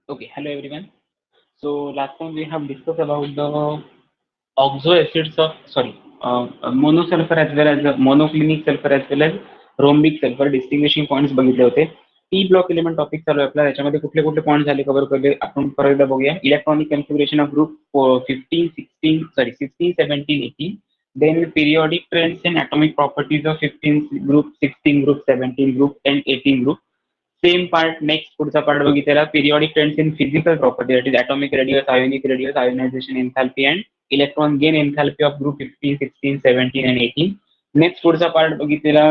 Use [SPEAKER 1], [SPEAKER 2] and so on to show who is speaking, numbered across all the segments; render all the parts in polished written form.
[SPEAKER 1] Okay, hello everyone. So last time we have discussed about the oxo acids of monosulfur as well as monoclinic sulfur as well as rhombic sulfur distinguishing points बघितले होते. P block element topic चालू आहे आपला. त्याच्यामध्ये कुठले कुठले point झाले cover केले आपण परत एकदा बघूया. Electronic configuration of group 16 17 18. Then periodic trends and atomic properties of 15 group, 16 group, 17 group and 18 group. Same part next पुढचा पार्ट बघितलेला periodic trends in physical property that is atomic radius, ionic radius, ionization enthalpy and electron gain enthalpy of group 15 16 17 and 18. Next पुढचा part बघितलेला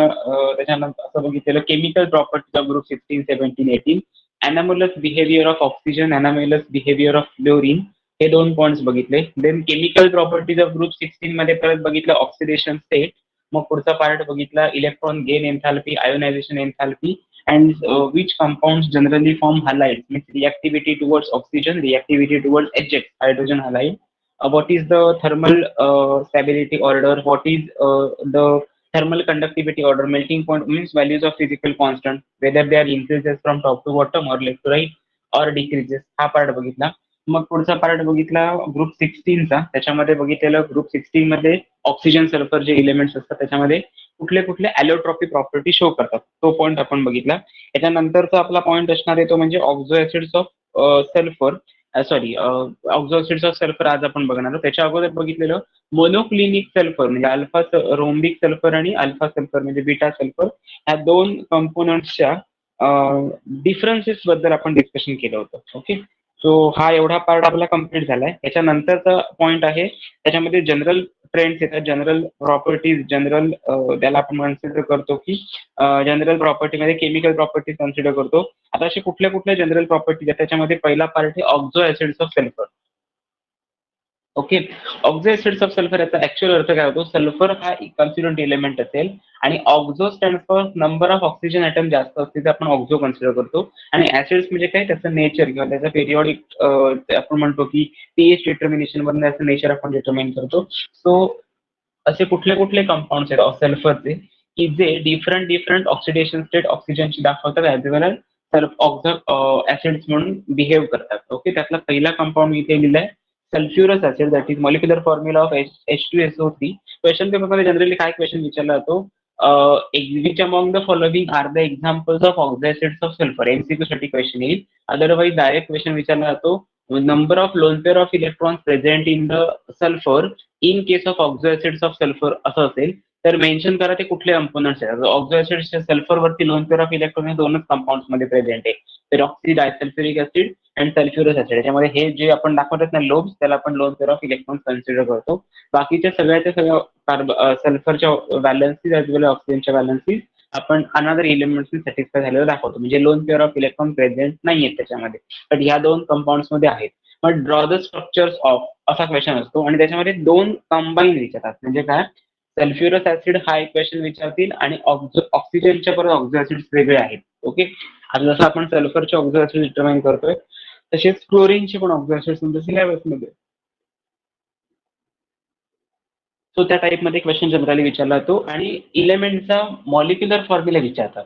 [SPEAKER 1] त्याच्यानंतर असं बघितलेलं chemical properties of group 16 17 18, anomalous behaviour of oxygen, anomalous behaviour of fluorine, हे दोन points बघितले. Then chemical properties of group 16 मध्ये परत बघितलं ऑक्सिडेशन स्टेट. मग पुढचा पार्ट बघितला electron gain enthalpy, ionization enthalpy and which compounds generally form halides, means reactivity towards oxygen, reactivity towards HX, hydrogen halide. What is the thermal stability order? What is the thermal conductivity order? Melting point means values of physical constant, whether they are increases from top to bottom or left to right or decreases. हा part बघितला. मग पुढचा part बघितला group 16चा. त्याच्यामध्ये बघितलेलं group 16 मध्ये oxygen sulphur जे elements असतात त्याच्यामध्ये कुठले कुठले ॲलोट्रॉपी प्रॉपर्टी शो करतात, तो पॉईंट आपण बघितला. याच्यानंतरचा आपला पॉईंट असणार आहे तो म्हणजे ऑक्झो acids of sulphur ऑक्झो acids of sulphur आज आपण बघणार आहोत. त्याच्या अगोदर बघितलेलं मोनोक्लिनिक सल्फर म्हणजे अल्फा रोम्बिक सल्फर आणि अल्फा सल्फर म्हणजे बीटा सल्फर, ह्या दोन कंपोनंट्सच्या डिफरन्सेस बद्दल आपण डिस्कशन केलं होतं. ओके, सो हा एवढा पार्ट आपला कम्प्लीट झालाय. याच्यानंतरचा पॉईंट आहे त्याच्यामध्ये जनरल ट्रेंड्स येतात, जनरल प्रॉपर्टीज, जनरल त्याला आपण कन्सिडर करतो की जनरल प्रॉपर्टीमध्ये केमिकल प्रॉपर्टीज कन्सिडर करतो. आता असे कुठल्या कुठल्या जनरल प्रॉपर्टीज आहेत त्याच्यामध्ये पहिला पार्ट आहे oxo acids of sulphur. Okay, oxo acids of sulphur याचा ऍक्च्युअल अर्थ काय होतो? सल्फर हा कॉन्स्टिट्यूएंट एलिमेंट असेल आणि oxo stand for number of oxygen atom जास्त असते ते आपण ऑक्झो कन्सिडर करतो. आणि ऍसिड्स म्हणजे काय, त्याचं नेचर किंवा त्याचं पेरियॉडिक आपण म्हणतो की पीएच डिटर्मिनेशन वरून त्याचं नेचर आपण डिटर्मिन करतो. सो असे कुठले कुठले कंपाऊंड्स आहेत सल्फरचे की जे डिफरंट ऑक्सिडेशन स्टेट ऑक्सिजनची दाखवतात as well as sulph oxo acids म्हणून बिहेव करतात. ओके, त्यातला पहिला कंपाऊंड मी इथे लिहिलाय sulphurous acid, that is molecular formula of H2SO3. Question पेपरमध्ये जनरली काय क्वेश्चन विचारला जातो, which among the following are the examples of oxo acids of sulphur, MCQ साठी क्वेश्चन येईल. अदरवाईज डायरेक्ट क्वेश्चन विचारला जातो number of lone pair of electrons present in the sulphur in case of oxo acids of sulphur असं असेल तर mention करा ते कुठले कंपोनंट्स आहेत. ऑक्झो ऍसिड्सच्या सल्फरवरती लोन पेअर ऑफ इलेक्ट्रॉन हे दोनच कंपाऊंड्स मध्ये प्रेझेंट आहे, peroxy disulphuric acid and sulphurous acid. त्याच्यामध्ये हे जे आपण दाखवतात ना लोब्स, त्याला आपण lone pair of electron consider करतो. बाकीच्या सगळ्या सल्फरच्या व्हॅलन्सीज ॲज वेल ऑक्सिजनच्या व्हॅलन्सीज आपण अनदर एलिमेंट्सनी सॅटिस्फाय झालेलं दाखवतो, म्हणजे loan pair of electron present नाही आहेत त्याच्यामध्ये, पण ह्या दोन कंपाऊंड्स मध्ये आहेत. मग ड्रॉ द स्ट्रक्चर्स ऑफ असा क्वेश्चन असतो आणि त्याच्यामध्ये दोन कंबाईन विचारतात. म्हणजे काय, सल्फ्युरस ऍसिड हा एक क्वेश्चन विचारतील आणि ऑक्सिजनच्या परत ऑक्झो ऍसिड्स वेगळे आहेत. ओके, आता जसं आपण सल्फरचे ऑक्झो ऍसिड डिटरमाइन करतोय तसेच क्लोरीनचे पण ऑक्झो ऍसिड्स तुमच्या सिलेबसमध्ये. सो त्या टाईपमध्ये क्वेश्चन जनरली विचारला जातो आणि इलेमेंटचा मॉलिक्युलर फॉर्म्युला विचारतात.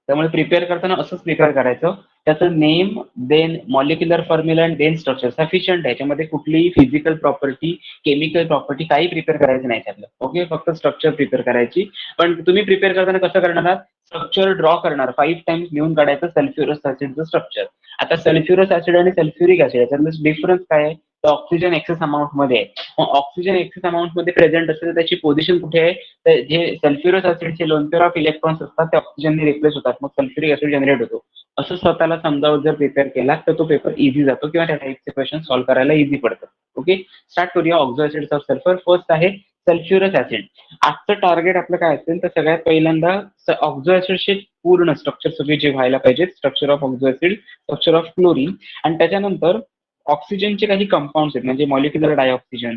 [SPEAKER 1] त्यामुळे प्रिपेअर करताना असंच प्रिपेअर करायचं, त्याचं name then molecular formula and then structure sufficient आहे. याच्यामध्ये कुठलीही फिजिकल प्रॉपर्टी, केमिकल प्रॉपर्टी काही प्रिपेअर करायचं नाही त्यातलं. ओके, फक्त स्ट्रक्चर प्रिपेअर करायची. पण तुम्ही प्रिपेअर करताना कसं करणार आहात, स्ट्रक्चर ड्रॉ करणार, 5 टाइम्स लिहून काढायचं सल्फ्युरस ऍसिडचं स्ट्रक्चर. आता सल्फ्युरस ऍसिड आणि सल्फ्युरिक ऍसिड याच्यातलं डिफरन्स काय आहे, ऑक्सिजन एक्सेस अमाऊंट मध्ये आहे. मग ऑक्सिजन एक्सेस अमाऊंट मध्ये प्रेझेंट असेल तर त्याची पोझिशन कुठे आहे, तर जे सल्फ्युरस ऍसिडचे लोन पेअर ऑफ इलेक्ट्रॉन्स असतात ते ऑक्सिजनने रिप्लेस होतात, मग सल्फ्युरिक ऍसिड जनरेट होतो. असं स्वतःला समजावून जर प्रिपेअर केला तर तो पेपर इझी जातो किंवा त्या टाईपचे क्वेश्चन सॉल्व्ह करायला इझी पडतं. ओके, स्टार्ट करूया ऑक्झो ऍसिड्स ऑफ सल्फर. फर्स्ट आहे सल्फ्युरस ऍसिड. आजचं टार्गेट आपलं काय असेल तर सगळ्यात पहिल्यांदा ऑक्झो ऍसिडचे पूर्ण स्ट्रक्चर सगळे जे व्हायला पाहिजे, structure of ऑक्झो acid, structure of chlorine, आणि त्याच्यानंतर ऑक्सिजनचे काही कंपाऊंड्स आहेत म्हणजे मॉलिक्युलर डायऑक्सिजन,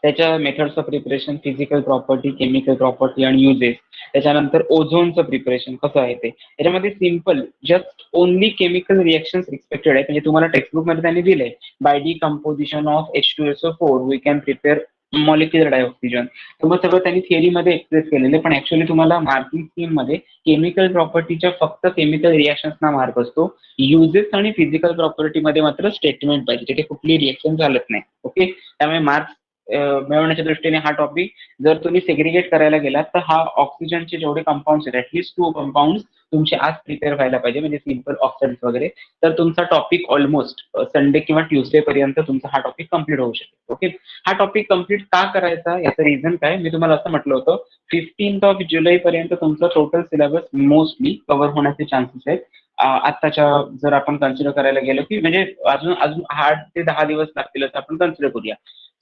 [SPEAKER 1] त्याच्या methods of preparation, physical property, chemical property आणि युजेस. त्याच्यानंतर ओझोनचं प्रिपरेशन कसं आहे ते. याच्यामध्ये simple just only chemical reaction expected आहे, म्हणजे तुम्हाला टेक्स्टबुक मध्ये त्यांनी दिलंय by decomposition of H2SO4 we can prepare molecular dioxygen. तर मग सगळं त्यांनी थिअरीमध्ये एक्सप्रेस केलेलं आहे, पण ऍक्च्युअली तुम्हाला मार्किंग स्कीममध्ये केमिकल प्रॉपर्टीच्या फक्त केमिकल रिएक्शन्सना मार्क असतो. युजेस आणि फिजिकल प्रॉपर्टीमध्ये मात्र स्टेटमेंट पाहिजे, तिथे कुठली रिएक्शन चालत नाही. ओके, त्यामुळे मार्क्स मिळवण्याच्या दृष्टीने हा टॉपिक जर तुम्ही सेग्रिगेट करायला गेलात तर हा ऑक्सिजनचे जेवढे कंपाऊंड्स आहेत ऍटलीस्ट 2 कंपाऊंड तुमचे आज प्रिपेअर व्हायला पाहिजे, म्हणजे सिम्पल ऑक्सिडंट वगैरे. तर तुमचा टॉपिक ऑलमोस्ट संडे किंवा ट्युसडे पर्यंत तुमचा हा टॉपिक कम्प्लीट होऊ शकेल. ओके, हा टॉपिक कम्प्लीट का करायचा याचं रिझन काय, मी तुम्हाला असं म्हटलं होतं 15 जुलै पर्यंत तुमचं टोटल सिलेबस मोस्टली कव्हर होण्याचे चान्सेस आहेत. आत्ताच्या जर आपण कन्सिडर करायला गेलो की म्हणजे अजून अजून 8 ते 10 दिवस लागतील असं आपण कन्सिडर करूया.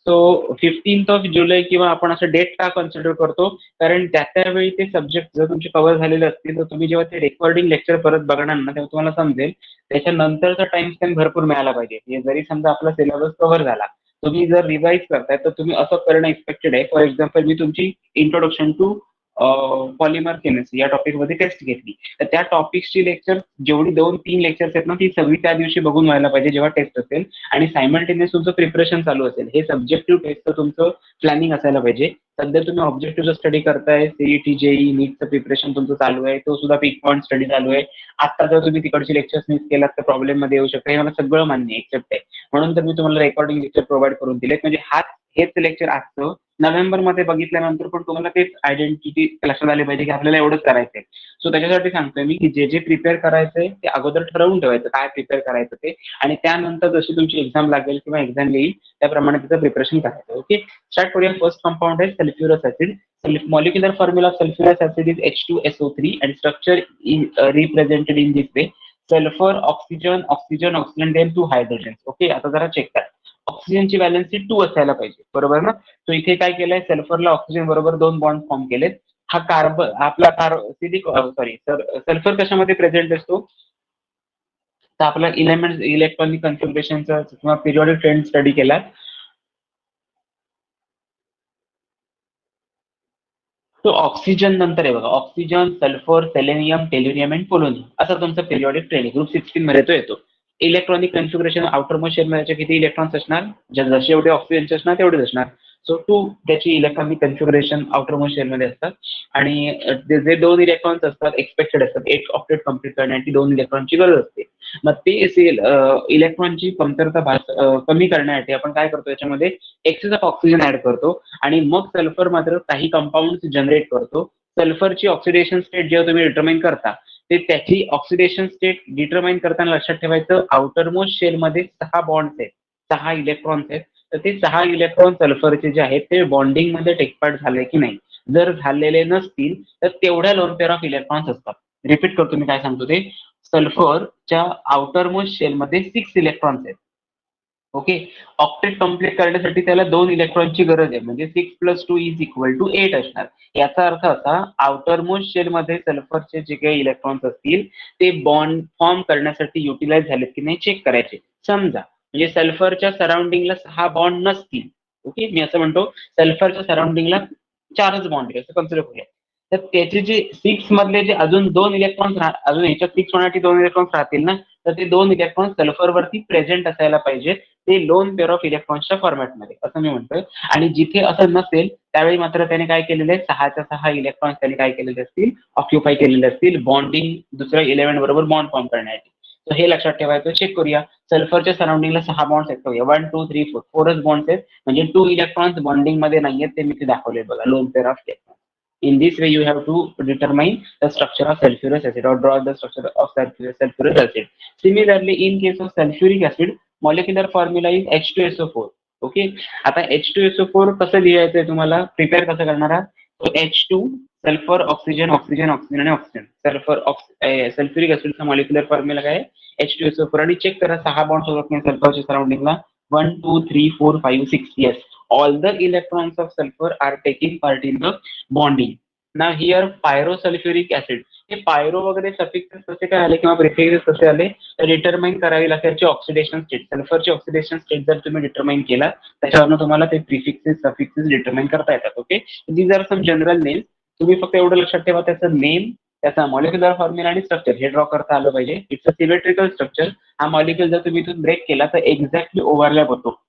[SPEAKER 1] सो 15 जुलै किंवा आपण असं डेट का कन्सिडर करतो, कारण त्यावेळी ते सब्जेक्ट जर तुमचे कव्हर झालेले असतील तर तुम्ही जेव्हा ते रेकॉर्डिंग लेक्चर परत बघणार ना तेव्हा तुम्हाला समजेल त्याच्यानंतरचा टाइम स्पेंड भरपूर मिळाला पाहिजे. जरी समजा आपला सिलेबस कव्हर झाला, तुम्ही जर रिवाइज करताय तर तुम्ही असं करणं एक्सपेक्टेड आहे. फॉर एक्झाम्पल मी तुमची इंट्रोडक्शन टू पॉलिमर केमिस्ट्री या टॉपिक मध्ये टेस्ट घेतली, तर त्या टॉपिक्सची लेक्चर जेवढी 2-3 लेक्चर्स आहेत ना ती सगळी त्या दिवशी बघून व्हायला पाहिजे जेव्हा टेस्ट असेल, आणि सायमल्टेनियस तुमचं प्रिपरेशन चालू असेल. हे सब्जेक्टिव्ह टेस्टचं तुमचं प्लॅनिंग असायला पाहिजे. सध्या तुम्ही ऑब्जेक्टिव्ह स्टडी करताय, सीईटी जेई नीटचं प्रिपरेशन तुमचं चालू आहे, तो सुद्धा पीक पॉईंट स्टडी चालू आहे. आता जर तुम्ही तिकडचे लेक्चर्स मिस केलात तर प्रॉब्लेम मध्ये येऊ शकते, हे मला सगळं मान्य आहे, एक्सेप्ट आहे. म्हणून तर मी तुम्हाला रेकॉर्डिंग लेक्चर प्रोव्हाइड करून दिलेत, म्हणजे हेच लेक्चर आजचं नोव्हेंबरमध्ये बघितल्यानंतर पण तुम्हाला तेच आयडेंटिटी लक्षात आली पाहिजे की आपल्याला एवढंच करायचंय. सो त्याच्यासाठी सांगतोय मी की जे जे प्रिपेअर करायचंय ते अगोदर ठरवून ठेवायचं काय प्रिपेअर करायचं ते, आणि त्यानंतर जशी तुमची एक्झाम लागेल किंवा एक्झाम येईल त्याप्रमाणे त्याचं प्रिपरेशन करायचं. ओके, स्टार्ट करूया. फर्स्ट कंपाऊंड आहे सल्फ्युरस acid. Molecular formula of sulfurous acid is H2SO3 and structure is represented in this way: sulfur, oxygen, oxygen, oxygen, then 2 hydrogens. Okay, आता जरा चेक करा. ऑक्सिजनची व्हॅलेन्सी 2 असायला पाहिजे, बरोबर ना? तो इथे काय केलंय, सल्फरला ऑक्सिजन बरोबर 2 बॉन्ड फॉर्म केलेत. हा कार्बन आपला सल्फर कशामध्ये प्रेझेंट असतो, तर आपला इलेमेंट इलेक्ट्रॉनिक कन्फिगरेशनचा किंवा पिरियॉडिक ट्रेंड स्टडी केला. तो ऑक्सिजन नंतर आहे बघा, oxygen, sulphur, selenium, tellurium and polonium असा तुमचा पिरियॉडिक ट्रेंड ग्रुप 16 मध्ये तो येतो. Electronic configuration outermost shell मध्ये किती इलेक्ट्रॉन्स असणार, जसे एवढे ऑक्सिजनचे असणार तेवढेच असणार. सो 2 त्याची electronic configuration outermost shell मध्ये असतात, आणि जे 2 इलेक्ट्रॉन्स असतात एक्सपेक्टेड असतात, एक ऑक्टेट कम्प्लीट करण्यासाठी 2 इलेक्ट्रॉनची गरज असते. मग ते इलेक्ट्रॉनची कमतरता कमी करण्यासाठी आपण काय करतो, याच्यामध्ये एक्सेस ऑफ ऑक्सिजन ऍड करतो, आणि मग सल्फर मात्र काही कंपाऊंड जनरेट करतो. सल्फरची ऑक्सिडेशन स्टेट जेव्हा तुम्ही डिटरमाइन करता, ते त्याची ऑक्सिडेशन स्टेट डिटरमाइन करताना लक्षात ठेवायचं आउटर मोस्ट शेल मध्ये 6 बॉन्ड्स आहेत, 6 इलेक्ट्रॉन्स आहेत. तर ते 6 इलेक्ट्रॉन सल्फरचे जे आहेत ते बॉन्डिंग मध्ये टेक पार्ट झाले की नाही, जर झालेले नसतील तर तेवढ्या लोन पेअर ऑफ इलेक्ट्रॉन्स असतात. रिपीट करतो मी काय सांगतो ते, सल्फरच्या आउटर मोस्ट शेल मध्ये 6 इलेक्ट्रॉन्स आहेत. ओके, ऑक्टेट कम्प्लीट करण्यासाठी त्याला 2 इलेक्ट्रॉनची गरज आहे, म्हणजे 6 + 2 = 8 असणार. याचा अर्थ असा, आउटर मोस्ट शेल मध्ये सल्फरचे जे काही इलेक्ट्रॉन्स असतील ते बॉन्ड फॉर्म करण्यासाठी युटिलाइज झालेत की नाही चेक करायचे. समजा म्हणजे सल्फरच्या सराउंडिंगला 6 बॉन्ड नसतील, ओके, मी असं म्हणतो सल्फरच्या सराउंडिंगला 4च बॉन्ड आहे असं कन्सिडर करूया, तर त्याचे जे 6 मधले जे अजून 2 इलेक्ट्रॉन्स अजून याच्यात 6 होण्यासाठी 2 इलेक्ट्रॉन्स राहतील ना, तर ते 2 इलेक्ट्रॉन्स सल्फरवरती प्रेझेंट असायला पाहिजे, ते लोन पेअर ऑफ इलेक्ट्रॉन्सच्या फॉर्मॅटमध्ये, असं मी म्हणतोय. आणि जिथे असं नसेल त्यावेळी मात्र त्याने काय केलेलं आहे, 6च्या 6 इलेक्ट्रॉन्स त्याने काय केलेले असतील, ऑक्युपाय केलेले असतील बॉन्डिंग दुसऱ्या इलेव्हन बरोबर बॉन्ड फॉर्म करण्यासाठी. तर हे लक्षात ठेवायचं. चेक करूया, सल्फरच्या सराउंडिंगला 6 बॉन्ड्स आहेत, 1 2 3 4 4च बॉन्ड्स आहेत, म्हणजे 2 इलेक्ट्रॉन्स बॉन्डिंग मध्ये नाहीयेत, ते मी ते दाखवले बघा, loan pair of electrons. In this way, you have to determine the structure of sulfurous acid or draw the structure of sulfurous acid. Similarly, in case of sulfuric acid, molecular formula is H2SO4. Okay, आता H2SO4 कसं लिहायचंय तुम्हाला, prepare कसं करणार आहात, H2 sulphur, oxygen, oxygen, oxygen आणि oxygen. Sulphuric ऍसिडचा molecular formula काय आहे, H2SO4. आणि चेक करा 6 बॉन्ड होत नाही सल्फरच्या सराउंडिंगला, 1 2 3 4 5 6. Yes, all the electrons of sulfur are taking part in the bonding. Now here pyrosulfuric acid, हे पायरो वगैरे सफिक्सेस कसे काय आले किंवा प्रिफिक्सेस कसे आले, तर डिटरमाइन करावी लागते ऑक्सिडेशन स्टेट. सल्फरची ऑक्सिडेशन स्टेट जर तुम्ही डिटरमाइन केला त्याच्यावरनं तुम्हाला ते प्रिफिक्सेस सफिक्सेस डिटरमाइन करता येतात. Okay, these are some general name. तुम्ही फक्त एवढं लक्षात ठेवा, त्याचं नेम, त्याचा मॉलिक्युलर फॉर्म्युला आणि स्ट्रक्चर हे ड्रॉ करता आलं पाहिजे. It's a symmetrical structure. हा मॉलिक्युल जर तुम्ही इथून ब्रेक केला तर एक्झॅक्टली ओव्हरलॅप होतो.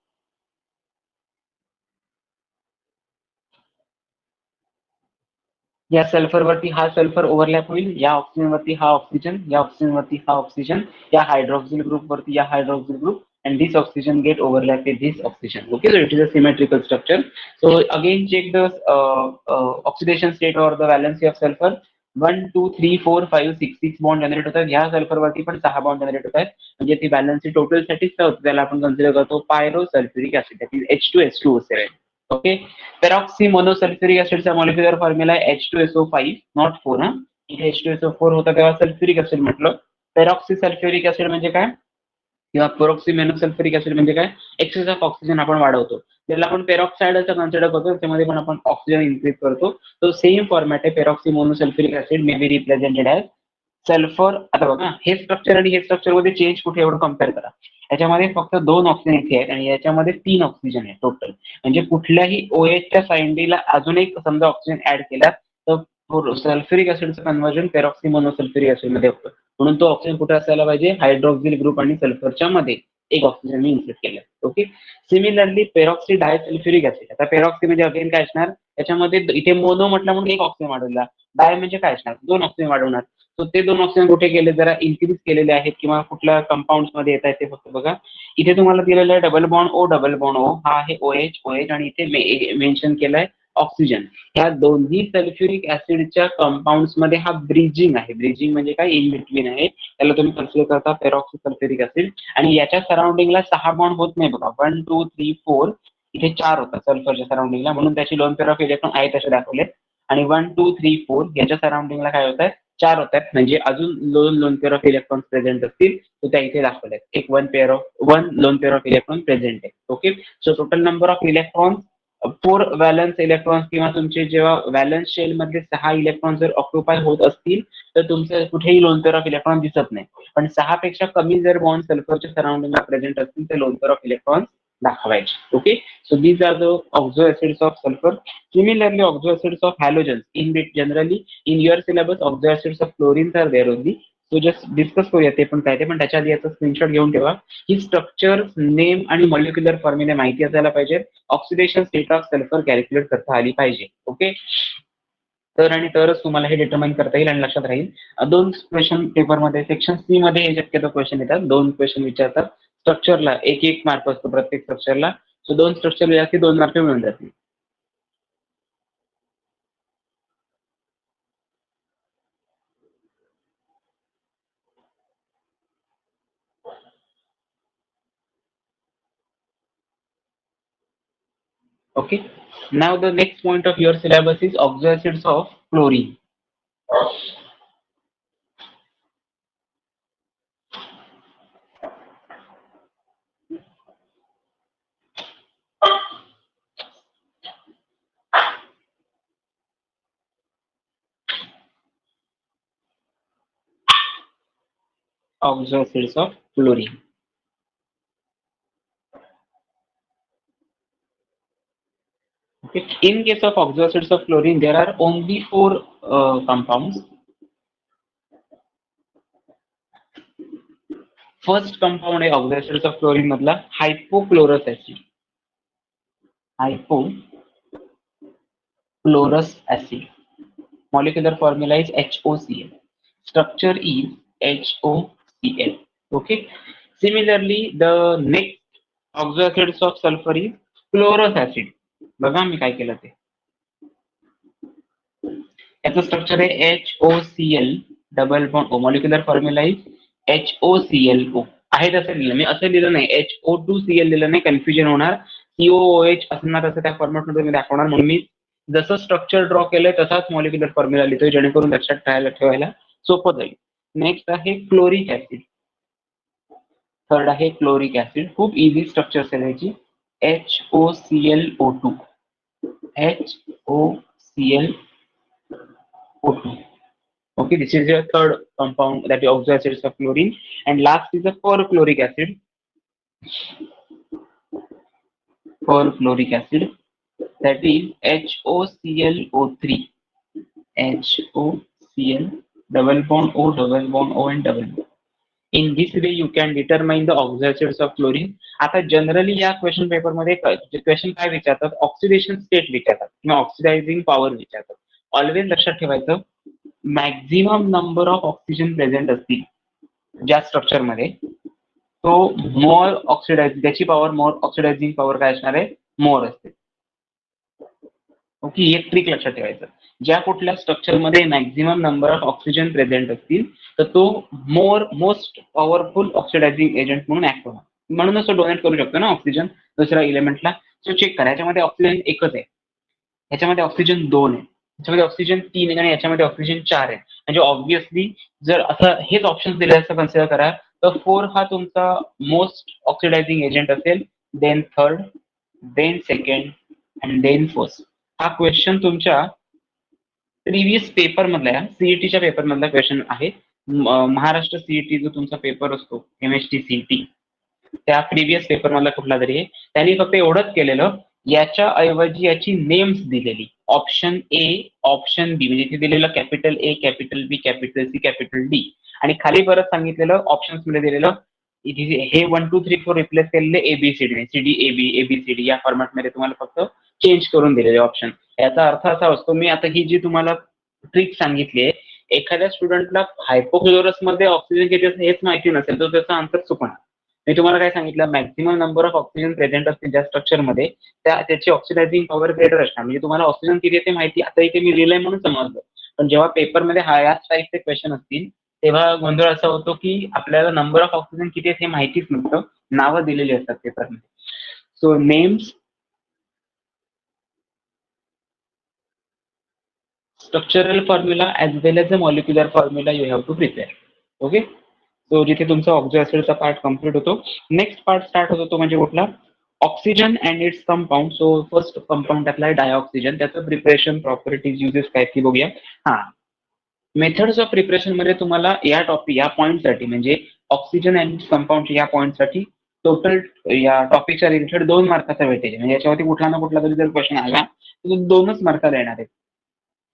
[SPEAKER 1] या सल्फर वरती हा सल्फर ओव्हरलॅप होईल, या ऑक्सिजन वरती हा ऑक्सिजन, या ऑक्सिजन वरती हा ऑक्सिजन, या हायड्रॉक्सिल ग्रुप वरती या hydroxyl group, and this oxygen get overlap with this oxygen. Okay, so it is a symmetrical structure. So again check the oxidation state or the valency of sulfur. 1 2 3 4 5 6 6 bond generate होतात. ह्या sulphur वरती पण 6 bond generate होतात. म्हणजे ती बॅलन्सी total साठीच काय होतं, त्याला आपण कन्सिडर करतो pyro sulphuric acid, that is H2SO7. Okay, peroxy monosulphuric ऍसिडचा मॉलिक्युलर फॉर्म्युला आहे H2SO5 नॉट 4 हा. इथे H2SO4 होता तेव्हा सल्फ्युरिक ऍसिड म्हटलं. पेरॉक्सी सल्फ्युरिक ऍसिड म्हणजे काय, किंवा पेरॉक्सी मोनोसल्फ्युरिक ऍसिड म्हणजे काय, एक्सेस ऑफ ऑक्सिजन आपण वाढवतो, त्याला आपण पेरॉक्साइड असं कन्सिडर करतो, त्यामध्ये पण आपण ऑक्सिजन इन्क्रीज करतो. तो सेम फॉर्मॅट आहे. Peroxy monosulphuric acid may be represented as sulphur. आता बघा हे स्ट्रक्चर आणि हे स्ट्रक्चर मध्ये चेंज कुठे एवढं कम्पेअर करा. याच्यामध्ये फक्त 2 ऑक्सिजन इथे आहेत आणि याच्यामध्ये 3 ऑक्सिजन आहे टोटल. म्हणजे कुठल्याही OH च्या साइंडीला अजून एक समजा ऑक्सिजन ऍड केला तर सल्फ्युरिक ऍसिडचं कन्व्हर्जन पेरॉक्सी मोनोसल्फ्युरिक ऍसिड मध्ये होतं. म्हणून तो ऑक्सिजन कुठे असायला पाहिजे, हायड्रॉक्सिल ग्रुप आणि सल्फरच्या मध्ये एक ऑक्सिजन मी इन्क्लूड केलं. Okay, similarly peroxy disulphuric acid. आता पेरॉक्सी म्हणजे अगेन काय असणार, त्याच्यामध्ये इथे मोनो म्हटलं म्हणून एक ऑक्सिजन वाढवला, डाय म्हणजे काय असणार, 2 ऑक्सिजन वाढवणार. तर ते 2 ऑक्सिजन कुठे गेले, जरा इन्क्रीज केलेले आहेत किंवा कुठल्या कंपाऊंड मध्ये येत आहेत ते फक्त बघा. इथे तुम्हाला दिलेलं आहे double bond O double bond O, हा आहे OH आणि इथे मेन्शन केलंय ऑक्सिजन. ह्या दोन्ही सल्फ्युरिक ऍसिडच्या कंपाऊंड मध्ये हा ब्रिजिंग आहे. ब्रिजिंग म्हणजे काय, इन बिटवीन आहे, त्याला तुम्ही कन्सिडर करता पेरॉक्सी सल्फ्युरिक ऍसिड. आणि याच्या सराउंडिंगला 6 बॉन्ड होत नाही बघा, 1 2 3 4, इथे 4 होतात सल्फरच्या सराउंडिंगला, म्हणून त्याची लोन पेअर ऑफ इलेक्ट्रॉन आहे तसे दाखवले. आणि 1 2 3 4 याच्या सराउंडिंगला काय होत आहे, 4 होतात, म्हणजे अजून lone pair of electron present असतील तर त्या इथे दाखवले. एक 1 lone pair of electron present आहे. Okay, so total number of electron 4 valence electrons, किंवा तुमचे जेव्हा व्हॅलन्स शेल मध्ये 6 इलेक्ट्रॉन जर ऑक्युपाय होत असतील तर तुमचं कुठेही लोन पेअर ऑफ इलेक्ट्रॉन दिसत नाही. पण 6 पेक्षा कमी जर बॉन्ड सल्फरच्या सराउंडिंगला प्रेझेंट असतील तर लोन पेअर ऑफ इलेक्ट्रॉन दाखवायचे. Okay, so these are the oxo acids of sulphur. Similarly oxo acids of halogens in bit generally in your syllabus oxo acids of fluorine are there only. So just discuss करूया ते पण काय ते, पण त्याच्या आधी याचा स्क्रीनशॉट घेऊन ठेवा. ही स्ट्रक्चर, नेम आणि मॉलिक्युलर फॉर्म्युले माहिती असायला पाहिजे. Oxidation state of sulphur calculate करता आली पाहिजे. ओके, तर आणि तरच तुम्हाला हे डिटरमाइन करता येईल आणि लक्षात राहील. 2 क्वेश्चन पेपरमध्ये सेक्शन सी मध्ये हे शक्यतो क्वेश्चन येतात. 2 क्वेश्चन विचारतात स्ट्रक्चरला, 1 मार्क असतो प्रत्येक स्ट्रक्चरला. सो 2 स्ट्रक्चर याची 2 मार्क मिळून जातील. Okay, now the next point of your syllabus is oxo acids of fluorine. Oxo acids of fluorine. Okay, in case of oxo acids of fluorine there are only 4 compounds. First compound आहे oxo acids of fluorine मधला hypochlorous acid. Hypochlorous acid, molecular formula is HOCl, structure is HOCl. Okay, similarly the next oxo acids of sulfur is chlorous acid. बघा मी काय केलं ते, याचं structure आहे HOCl double bond O, molecular formula is HOClO. आहे तसं लिहिलं मी, असं लिहिलं नाही HO2Cl लिहिलं नाही, कन्फ्युजन होणार. COOH असणार असं त्या फॉर्मॅट मध्ये मी दाखवणार, म्हणून मी जसं स्ट्रक्चर ड्रॉ केलंय तसाच मॉलिक्युलर फॉर्म्युला लिहितोय जेणेकरून लक्षात ठेवायला सोपं जाईल. नेक्स्ट आहे क्लोरिक ऍसिड. थर्ड आहे क्लोरिक ऍसिड, खूप इझी स्ट्रक्चर आहे त्याची, HOClO2. HOClO2. Okay, this is your third compound, that is oxo acids of fluorine. And last is the perchloric acid. Perchloric acid, that is HOClO3. HOCl double bond O double bond O and double bond. In this way you can determine the oxo acids of fluorine. आता generally या question paper मध्ये question काय विचारतात, oxidation state विचारतात किंवा oxidising power विचारतात. Always लक्षात ठेवायचं, maximum number of oxygen present असतील ज्या स्ट्रक्चरमध्ये, तो मोर ऑक्सिडायझिंग, त्याची पॉवर मोर ऑक्सिडायझिंग पॉवर काय असणार आहे, मोर असते. ओके, एक ट्रिक लक्षात ठेवायचं, ज्या कुठल्या स्ट्रक्चरमध्ये maximum number of oxygen present असतील तर तो मोस्ट पॉवरफुल ऑक्सिडायझिंग एजंट म्हणून ऍक्ट होणार. म्हणूनच तो डोनेट करू शकतो ना ऑक्सिजन दुसऱ्या इलेमेंटला. सो चेक करा, याच्यामध्ये ऑक्सिजन एकच आहे, याच्यामध्ये ऑक्सिजन 2 आहे, याच्यामध्ये ऑक्सिजन 3 आहे आणि याच्यामध्ये ऑक्सिजन 4 आहे. म्हणजे ऑब्व्हियसली जर असं हेच ऑप्शन दिले असं कन्सिडर करा तर 4 हा तुमचा मोस्ट ऑक्सिडायझिंग एजंट असेल, then third, then second and then first. हा क्वेश्चन तुमच्या प्रिव्हियस पेपर मधला, सीईटीच्या पेपर मधला क्वेश्चन आहे. महाराष्ट्र सीईटी जो तुमचा पेपर असतो, एमएसटी सीईटी, त्या प्रिव्हियस पेपर मधला कुठला तरी आहे, त्यांनी फक्त एवढंच केलेलं, याच्या ऐवजी याची नेम्स दिलेली, ऑप्शन ए, ऑप्शन बी, म्हणजे इथे दिलेलं capital A, capital B, capital C, capital D, आणि खाली परत सांगितलेलं ऑप्शन्स मध्ये दिलेलं हे 1 2 3 4 रिप्लेस केलेले एबीसीडी, सीडी एबी, एबीसीडी या फॉर्मॅटमध्ये तुम्हाला फक्त चेंज करून दिलेले ऑप्शन. याचा अर्थ असा असतो, मी आता ही जी तुम्हाला ट्रिक सांगितली आहे, एखाद्या स्टुडंटला हायपोक्लोरस मध्ये ऑक्सिजन किती असते हेच माहिती नसेल तर त्याचा आन्सर चुकणार. मी तुम्हाला काय सांगितलं, maximum number of oxygen present असतील ज्या स्ट्रक्चरमध्ये त्याची ऑक्सिडायझिंग पॉवर ग्रेटर असणार. म्हणजे तुम्हाला ऑक्सिजन किती येते माहिती आता इथे मी लिहिलंय म्हणून समजलं, पण जेव्हा पेपरमध्ये याच टाईपचे क्वेश्चन असतील तेव्हा गोंधळ असा होतो की आपल्याला नंबर ऑफ ऑक्सिजन किती आहे हे माहितीच नसतं, नावं दिलेली असतात पेपरमध्ये. So names, structural formula as well as a molecular formula you have to prepare. Okay, so जिथे तुमचा ऑक्झो ऍसिडचा पार्ट कम्प्लीट होतो, नेक्स्ट पार्ट स्टार्ट होतो तो म्हणजे कुठला, oxygen and its compound. So first compound आपला डायऑक्सिजन, त्याचं प्रिपरेशन, प्रॉपर्टीज, युजेस काय ती बघूया. हा, मेथड्स ऑफ प्रिपरेशन मध्ये तुम्हाला या पॉईंटसाठी म्हणजे ऑक्सिजन अँड कंपाऊंड या पॉईंटसाठी टोटल या टॉपिकच्या रिलेटेड 2 मार्काचा वेटेज आहे. म्हणजे याच्यावरती कुठला ना कुठला तरी जर क्वेश्चन आला तर 2च मार्काला येणार आहे.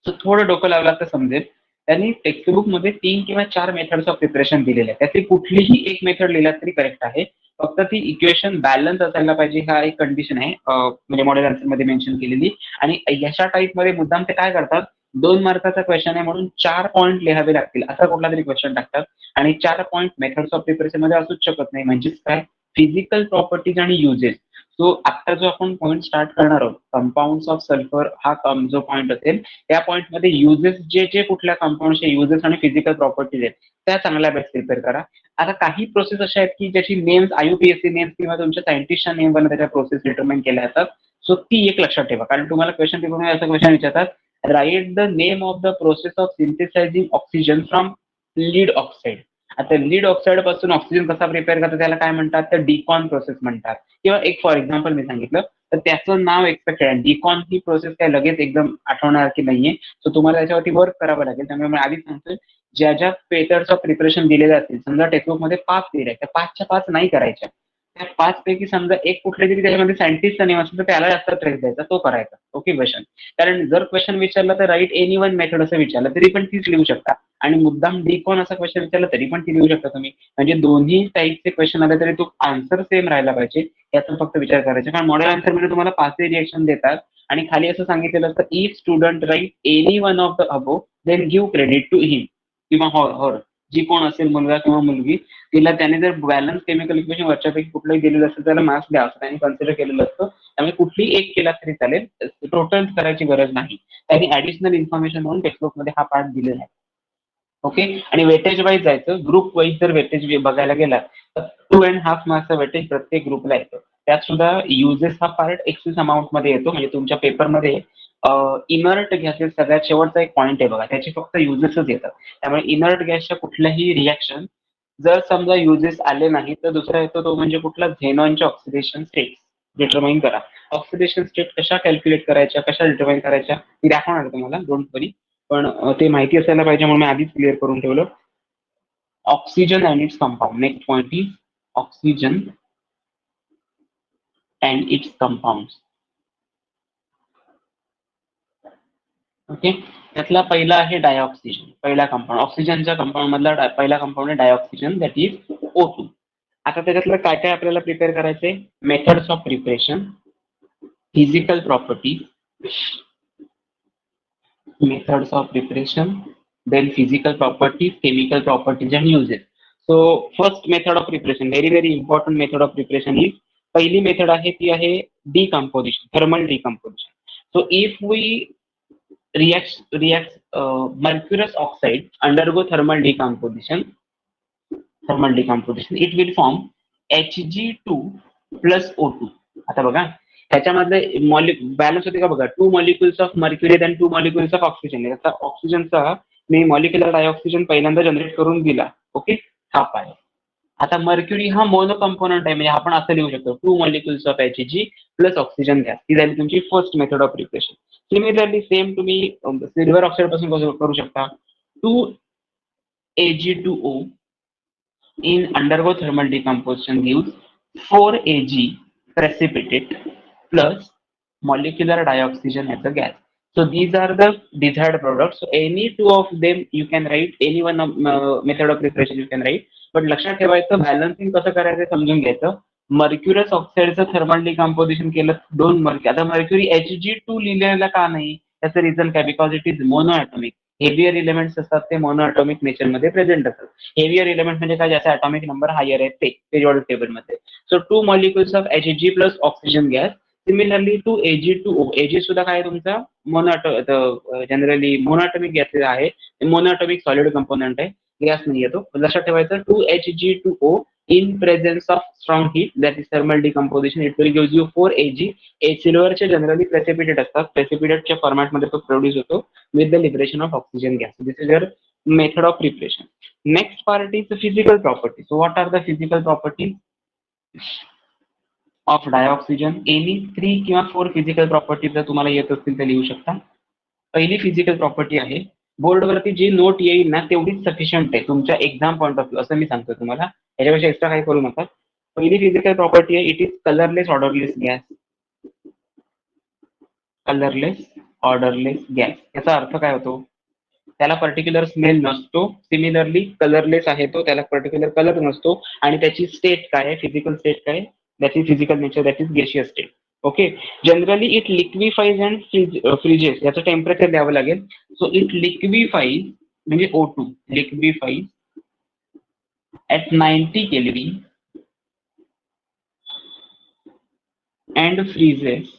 [SPEAKER 1] तर थोडं डोकं लावलं तर समजेल. त्यांनी टेक्स्टबुक मध्ये 3 किंवा 4 मेथड्स ऑफ प्रिपरेशन दिलेले आहेत, त्यातली कुठलीही एक मेथड लिहिला तरी करेक्ट आहे. फक्त ती इक्वेशन बॅलन्स असायला पाहिजे, हा एक कंडिशन आहे, म्हणजे मॉडेल आन्सर मध्ये मेन्शन केलेली. आणि याच्या टाईप मध्ये मुद्दाम ते काय करतात, 2 मार्काचा क्वेश्चन आहे म्हणून 4 पॉईंट लिहावे लागतील असा कुठला तरी क्वेश्चन टाकतात. आणि 4 पॉईंट मेथड्स ऑफ प्रिपरेशन मध्ये असूच शकत नाही. म्हणजेच काय, फिजिकल प्रॉपर्टीज आणि युजेस. सो आता जो आपण पॉईंट स्टार्ट करणार आहोत, कंपाऊंड्स ऑफ सल्फर, हा जो पॉईंट असेल त्या पॉईंटमध्ये युजेस, जे कुठल्या कंपाऊंडचे युजेस आणि फिजिकल प्रॉपर्टीज आहेत त्या चांगल्या बेस्ट प्रिपेअर करा. आता काही प्रोसेस अशा आहेत की ज्याची नेम्स आययुपीएससी नेम्स किंवा तुमच्या सायंटिस्टच्या नेम बनवून त्याच्या प्रोसेस डिटरमाइन केल्या जातात. सो ती एक लक्षात ठेवा, कारण तुम्हाला क्वेश्चन पेपरमध्ये असा क्वेश्चन विचारतात, write the name of the process of synthesizing oxygen from lead oxide. आता लीड ऑक्साईड पासून ऑक्सिजन कसा प्रिपेअर करतात त्याला काय म्हणतात, तर डिकॉन प्रोसेस म्हणतात. किंवा एक फॉर एक्झाम्पल मी सांगितलं तर त्याचं नाव एक्सपेक्टेड आहे. डिकॉन ही प्रोसेस काय लगेच एकदम आठवणार की नाहीये, सो तुम्हाला त्याच्यावरती वर्क करावं लागेल. त्यामुळे मी आधीच सांगतोय, ज्या ज्या पेपर्स ऑफ प्रिपरेशन दिलेले असतील, समजा टेक्स्टबुक मध्ये 5 लिहिलं आहे, त्या 5च्या 5 नाही करायच्या. त्या 5 पैकी समजा एक कुठले तरी त्याच्यामध्ये सायंटिस्टचा नेम असेल तर त्याला जास्त ट्रेस द्यायचा, तो करायचा. ओके क्वेश्चन, कारण जर क्वेश्चन विचारला तर राईट एनी वन मेथड असं विचारलं तरी पण तीच लिहू शकता, आणि मुद्दाम डिकॉन असा क्वेश्चन विचारला तरी पण ती लिहू शकता तुम्ही. म्हणजे दोन्ही टाईपचे क्वेश्चन आले तरी तो आन्सर सेम राहायला पाहिजे याचा फक्त विचार करायचा. कारण मॉडेल आन्सर मध्ये तुम्हाला 5 रिएक्शन देतात आणि खाली असं सांगितलेलं असतं, if student write any one of the above then give credit to him किंवा हॉर, जी कोण असेल मुलगा किंवा मुलगी, तिला त्याने जर बॅलन्स केमिकल इक्वेशन वरच्यापैकी कुठलंही दिलेलं असेल त्याला मार्क्स द्या असं त्यांनी कन्सिडर केलेलं असतं. त्यामुळे कुठलीही एक केला तरी चालेल, टोटल करायची गरज नाही. त्यांनी ऍडिशनल इन्फॉर्मेशन म्हणून टेक्स्टबुक मध्ये हा पार्ट दिलेला आहे. ओके, आणि वेटेज वाईज जायचं, ग्रुप वाईज जर वेटेज बघायला गेला तर 2.5 मार्क्सचा वेटेज प्रत्येक ग्रुपला येतं. त्यात सुद्धा युजेस हा पार्ट एक्सेस अमाऊंट मध्ये येतो. म्हणजे तुमच्या पेपरमध्ये इनर्ट गॅसेस सगळ्यात शेवटचा एक पॉईंट आहे बघा, त्याचे फक्त युजेसच येतात. त्यामुळे इनर्ट गॅसच्या कुठल्याही रिॲक्शन जर समजा युजेस आले नाही तर दुसरा येतो तो म्हणजे कुठला, झेनॉनच्या ऑक्सिडेशन स्टेट डिटरमाइन करा. ऑक्सिडेशन स्टेट कशा कॅल्क्युलेट करायच्या, कशा डिटरमाइन करायच्या मी दाखवणार तुम्हाला, डोंट वरी. पण ते माहिती असायला पाहिजे म्हणून मी आधीच क्लिअर करून ठेवलं. Oxygen and its compound, next point is oxygen and its compound. Okay, त्यातला पहिला आहे डायऑक्सिजन, पहिला कंपाऊंड. ऑक्सिजनच्या कंपाऊंड मधला पहिला कंपाऊंड आहे डायऑक्सिजन, दॅट इज O2. आता त्याच्यातलं काय काय आपल्याला प्रिपेअर करायचंय, methods of preparation, physical property, methods of preparation, then physical properties, chemical properties and uses. So first method of preparation, very important method of preparation is पहिली method आहे ती आहे decomposition, thermal decomposition. So if we reacts mercurous oxide undergo thermal decomposition, it will form Hg2 plus O2. आता बघा त्याच्यामधले balance होते का बघा, 2 molecules of mercury and 2 molecules of oxygen. आता ऑक्सिजनचा मी मॉलिक्युलर डायऑक्सिजन पहिल्यांदा जनरेट करून दिला. ओके, हा पाय. आता मर्क्युरी हा मोनो कंपोनंट आहे, म्हणजे आपण असं लिहू शकतो 2 molecules of Hg plus oxygen gas. ही झाली तुमची first method of preparation. Similarly same तुम्ही सिल्वर ऑक्साईड पासून करू शकता. 2 Ag2O in undergo thermal decomposition gives 4 Ag precipitate plus molecular dioxygen as a gas. So these are the desired products. So any two of them you can write, any one method of preparation you can write. पण लक्षात ठेवायचं balancing कसं करायचं समजून घ्यायचं. Mercurous ऑक्साईडचं thermal decomposition केलं 2 आता mercury Hg2 लिहिलेला का नाही, त्याचं रिझन काय, because it is mono atomic. Heavier elements असतात ते मोनो ॲटॉमिक नेचरमध्ये प्रेझेंट असतात. हेवियर एलिमेंट म्हणजे काय, ज्याचा ॲटॉमिक नंबर हायर आहे ते पिरियॉडिक टेबलमध्ये. So 2 molecules of Hg plus oxygen gas. Similarly 2 Ag2O, Ag सुद्धा काय तुमचा जनरली मोनोॲटॉमिक गॅसेस आहे, मोनोॲटॉमिक सॉलिड कंपोनंट आहे, गॅस नाही येतो. लक्षात ठेवायचं 2 Hg2O in presence of strong heat, that is thermal decomposition, it will gives you 4 Ag. सिल्वरचे जनरली प्रेसिपिटेट असतात, प्रेसिपिटेटच्या फॉर्मॅटमध्ये तो प्रोड्यूस होतो with the liberation of oxygen gas. This is your method of preparation. Next part is physical properties. So what are the physical properties of dioxygen? Any 3 किंवा 4 physical properties जर तुम्हाला येत असतील तर लिहू शकता. पहिली फिजिकल प्रॉपर्टी आहे, बोर्डवरती जी नोट येईल ना तेवढीच सफिशियंट आहे तुमच्या एक्झाम पॉईंट ऑफ व्ह्यू, असं मी सांगतो तुम्हाला, याच्यापेक्षा एक्स्ट्रा काही करू नका. पहिली फिजिकल प्रॉपर्टी आहे, it is colourless odourless gas. Colourless odourless gas याचा अर्थ काय होतो, त्याला पर्टिक्युलर स्मेल नसतो. सिमिलरली कलरलेस आहे तो, त्याला पर्टिक्युलर कलर नसतो आणि त्याची स्टेट काय आहे, फिजिकल स्टेट काय, त्याची physical nature, that is gaseous state. Okay, generally it liquefies and freezes. याचं टेम्परेचर द्यावं लागेल. सो इट लिक्विफाईज म्हणजे O2 लिक्विफाईज at 90 Kelvin and freezes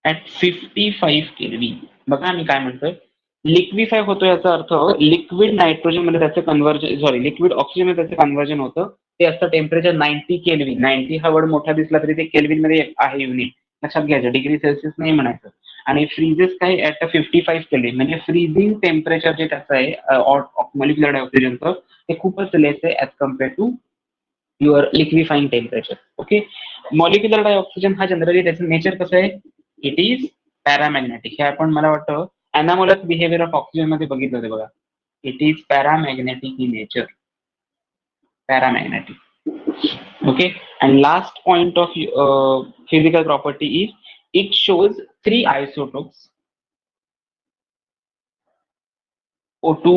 [SPEAKER 1] at 55 Kelvin. बघा मी काय म्हणतोय, लिक्विफाय होतो याचा अर्थ लिक्विड नायट्रोजन मध्ये त्याचं कन्व्हर्जन, लिक्विड ऑक्सिजन मध्ये त्याचं कन्व्हर्जन होतं. ते असतं टेम्परेचर 90 केल्विन. 90 हा वर्ड मोठा दिसला तरी ते केल्विन मध्ये आहे युनिट, लक्षात घ्यायचं, डिग्री सेल्सिअस नाही म्हणायचं. आणि फ्रीजेस काय ऍट 55 केल्विन, म्हणजे फ्रीजिंग टेम्परेचर जे त्याचं आहे मॉलिक्युलर डायऑक्सिजनचं ते खूपच लेस आहे as compare to your liquefying temperature. Okay, molecular dioxygen हा जनरली त्याचं नेचर कसं आहे, इट इज पॅरामॅग्नेटिक. हे आपण मला वाटतं एनामोलस बिहेवियर ऑफ ऑक्सिजन मध्ये बघितलं होतं बघा. It is paramagnetic in nature, paramagnetic. Okay, and last point of physical property is it shows 3 isotopes, O2,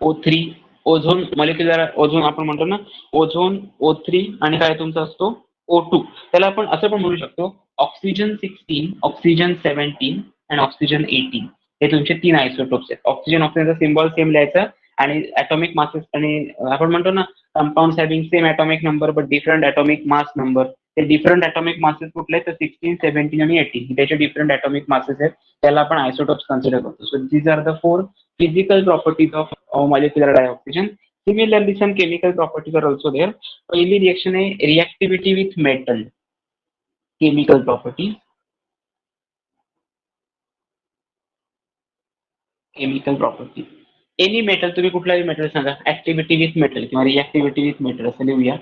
[SPEAKER 1] O3, ozone, molecular ozone आपण म्हणतो ना, ओझोन, O3 आणि काय तुमचा असतो O2. त्याला आपण असं पण म्हणू शकतो ऑक्सिजन 16, ऑक्सिजन 17 आणि ऑक्सिजन 18. हे तुमचे 3 आयसोटोप्स आहेत. ऑक्सिजनचा सिम्बॉल सेम लिहायचा आणि ॲटॉमिक मासेस, आणि आपण म्हणतो ना compounds having same atomic number but different atomic mass number. ते डिफरंट ॲटॉमिक मासेस कुठले आहेत, तर 16, 17 आणि 18 त्याचे डिफरंट ॲटॉमिक मासेस आहेत, त्याला आपण आयसोटोप्स कन्सिडर करतो. So these are the 4 physical properties of molecular dioxygen. Similarly, some chemical properties are also there. पहिली रिएक्शन आहे reactivity with metal. Chemical properties. Chemical properties. Any metal, तुम्ही कुठलाही metal सांगा, activity with metal किंवा रिॲक्टिव्हिटी with metal असं लिहूया.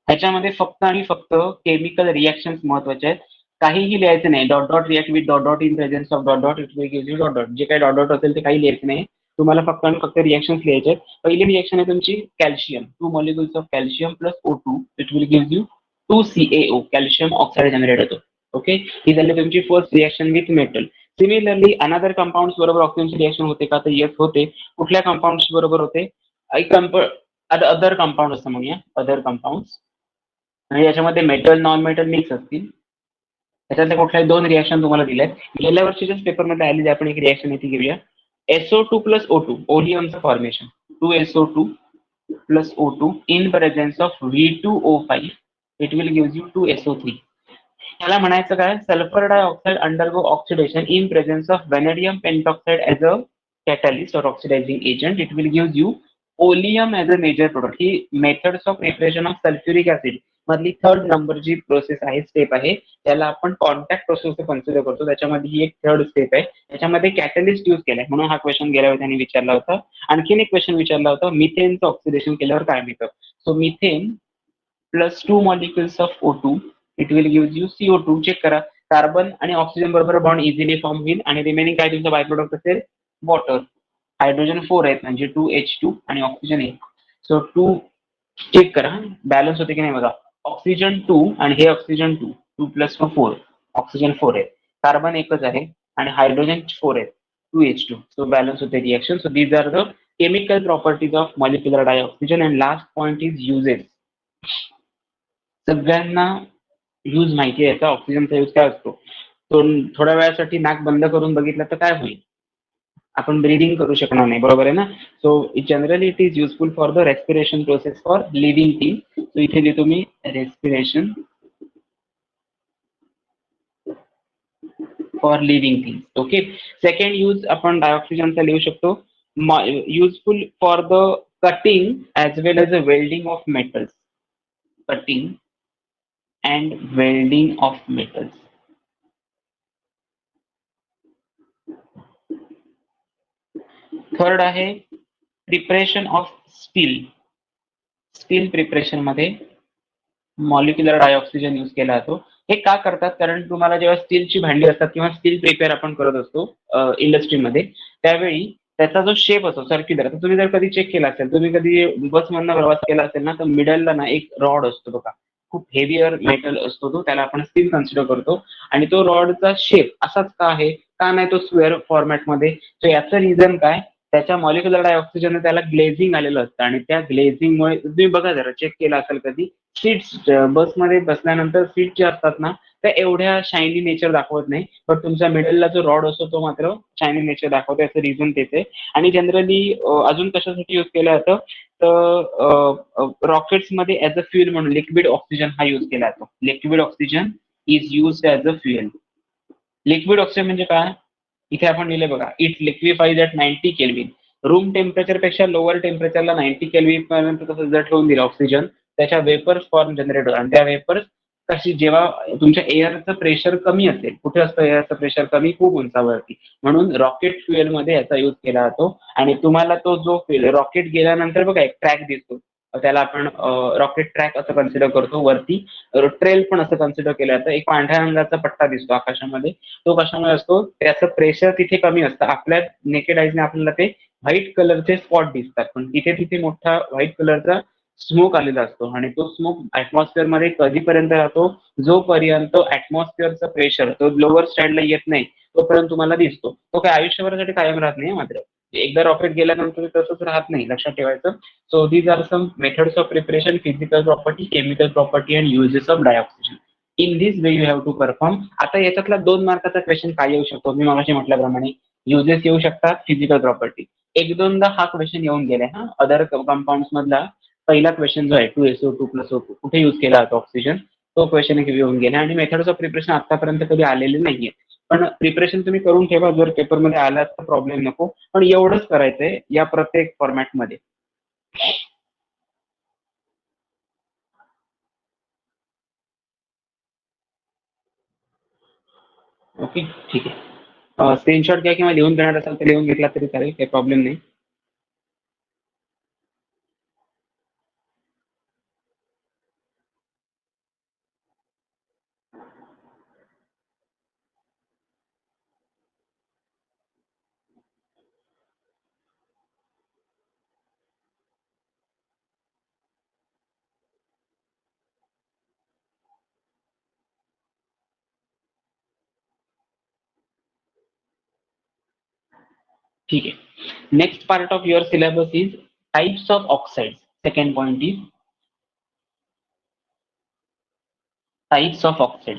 [SPEAKER 1] ह्याच्यामध्ये फक्त आणि फक्त केमिकल रिॲक्शन्स महत्वाचे आहेत. काहीही लिहायचं नाही. Dot dot react with dot dot in presence of dot dot, it will give U dot dot. जे काही डॉट डॉट असेल ते काही लिहायचं नाही. तुम्हाला फक्त आणि फक्त रिॲक्शन्स लिहायचे आहेत. पहिली रिॲक्शन आहे तुमची calcium, 2 molecules of calcium plus O2, it will give you 2CaO, calcium oxide generate होतो. ओके, ही झाली तुमची first reaction with metal. Similarly another compounds बरोबर ऑक्सिजनची रिॲक्शन होते का, तर येस होते. कुठल्या कंपाऊंड्स बरोबर होते, अदर कंपाऊंड असं म्हणूया, अदर कंपाऊंड्स, आणि याच्यामध्ये मेटल नॉन मेटल मिक्स असतील. त्याच्यातल्या कुठल्याही 2 रिएक्शन तुम्हाला दिल्यात. गेल्या वर्षीच्याच पेपरमध्ये आलेली आपण एक रिएक्शन आहे ती घेऊया. SO2 plus O2 ओलियमचं formation. 2SO2 plus O2 in presence of V2O5 it will gives you 2SO3. त्याला म्हणायचं काय, sulphur dioxide undergo oxidation in presence of vanadium pentoxide as a catalyst और oxidizing agent it will give you oleum as a major product. ही methods of preparation of sulphuric acid मधली 3rd नंबरची process आहे, step आहे, त्याला आपण contact process consider करतो. त्याच्यामध्ये ही एक 3rd स्टेप आहे. त्याच्यामध्ये कॅटलिस्ट यूज केलाय म्हणून हा क्वेश्चन गेल्या वेळी त्यांनी विचारला होता. आणखीन एक क्वेश्चन विचारला होता, मिथेनचं ऑक्सिडेशन केल्यावर काय मिळतं. So methane plus 2 molecules of O2 it will give you CO2. Check करा, कार्बन आणि ऑक्सिजन बरोबर बॉन्ड इझिली फॉर्म होईल आणि रिमेनिंग काय तुमचा बाय प्रोडक्ट असेल, वॉटर. हायड्रोजन 4 आहेत म्हणजे 2H2 आणि ऑक्सिजन 1. सो 2 चेक करा बॅलन्स होते की नाही बघा. ऑक्सिजन 2 आणि हे ऑक्सिजन 2, 2 प्लस 4, ऑक्सिजन 4 आहे, कार्बन एकच आहे आणि हायड्रोजन 4 आहेत, 2H2. सो बॅलन्स होते reaction. So these are the chemical properties of molecular dioxygen. And last point is uses. सगळ्यांना यूज माहिती आहे याचा, ऑक्सिजनचा यूज काय असतो. तो थोड्या वेळासाठी नाक बंद करून बघितलं तर काय होईल, आपण ब्रीदिंग करू शकणार नाही, बरोबर आहे ना. So generally it is useful for the respiration process for living thing. So इथे देतो मी respiration for living thing. Okay. Second use आपण डायऑक्सिजनचा लिहू शकतो, useful for the cutting as well as a welding of metals. Cutting and welding of metals. Third आहे preparation of steel. Steel preparation मध्ये molecular dioxygen use केला जातो. हे का करतात, कारण तुम्हाला जेव्हा स्टीलची भांडी असतात किंवा स्टील प्रिपेअर आपण करत असतो इंडस्ट्रीमध्ये, त्यावेळी त्याचा जो शेप असतो सर्क्युलर. तर तुम्ही जर कधी चेक केला असेल, तुम्ही कधी बसमधनं प्रवास केला असेल ना, तर मिडलला ना एक रॉड असतो बघा, खूप हेवियर मेटल असतो तो, त्याला आपण स्टील कन्सिडर करतो. आणि तो रॉडचा शेप असाच का आहे, का नाही तो स्क्वेअर फॉर्मॅटमध्ये. तर याचं रिझन काय, त्याच्या मॉलिक्युलर डायऑक्सिजन त्याला ग्लेझिंग आलेलं असतं आणि त्या ग्लेझिंगमुळे तुम्ही बघा जरा चेक केला असेल कधी, सीट्स बसमध्ये बसल्यानंतर सीट जे असतात ना त्या एवढ्या शायनी नेचर दाखवत नाही, पण तुमचा मिडलला जो रॉड असतो तो मात्र शायनी नेचर दाखवतो. याचं रिझन तेच आहे. आणि जनरली अजून कशासाठी यूज केलं जातं, तर रॉकेट्समध्ये ऍज अ फ्युएल म्हणून लिक्विड ऑक्सिजन हा यूज केला जातो. Liquid oxygen is use as a fuel. Liquid oxygen म्हणजे काय, इथे आपण लिहिले बघा, it liquefies at 90 kelvin. Room temperature पेक्षा लोअर टेम्परेचरला 90 केल्विन पर्यंत तसं जर ठेवून दिलं ऑक्सिजन, त्याच्या वेपर्स फॉर्म जनरेट होतात. आणि त्या वेपर्स कशी, जेव्हा तुमच्या एअरचं प्रेशर कमी असेल, कुठे असतं एअरचं प्रेशर कमी, खूप उंचावरती, म्हणून रॉकेट फ्युएल मध्ये याचा यूज केला जातो. आणि तुम्हाला तो जो रॉकेट गेल्यानंतर बघा एक ट्रॅक दिसतो, त्याला आपण रॉकेट ट्रॅक असं कन्सिडर करतो. वरती ट्रेल पण असं कन्सिडर केलं जातं. एक पांढऱ्या रंगाचा पट्टा दिसतो आकाशामध्ये, तो कशामुळे असतो, त्याचं प्रेशर तिथे कमी असतं. आपल्या नेकेड आईजने आपल्याला ते व्हाईट कलरचे स्पॉट दिसतात, पण तिथे तिथे मोठा व्हाईट कलरचा स्मोक आलेला असतो. आणि तो स्मोक ऍटमॉस्फिअर मध्ये कधीपर्यंत राहतो, जोपर्यंत ऍटमॉस्फिअरचं प्रेशर तो लोअर स्टँडला येत नाही तोपर्यंत तुम्हाला दिसतो. तो काय आयुष्यभरासाठी कायम राहत नाही मात्र, एकदा रॉकेट गेल्यानंतर तसंच राहत नाही, लक्षात ठेवायचं. So these are some methods of preparation, physical property, chemical property and uses of dioxygen. In this way you have to perform. आता याच्यातला 2 मार्काचा क्वेश्चन काय येऊ शकतो, मी मागाशी म्हटल्याप्रमाणे युजेस येऊ शकतात, फिजिकल प्रॉपर्टी. एक दोनदा हा क्वेश्चन येऊन गेलाय हा अदर कंपाऊंड मधला. पहिला क्वेश्चन जो आहे 2SO2 plus O2 कुठे यूज केला जातो ऑक्सिजन, तो क्वेश्चन येऊन गेला. आणि मेथड्स ऑफ प्रिपरेशन आतापर्यंत कधी आलेले नाहीये, पण प्रिपरेशन तुम्ही करून ठेवा, जर पेपरमध्ये आला तर प्रॉब्लेम नको. पण एवढंच करायचंय या प्रत्येक फॉर्मॅटमध्ये. ओके, ठीक आहे. स्क्रीनशॉट घ्या किंवा लिहून देणार असाल तर लिहून घेतला तरी चालेल, काही प्रॉब्लेम नाही. ठीक आहे. Next part of your syllabus is types of oxide. Second point is types of oxide.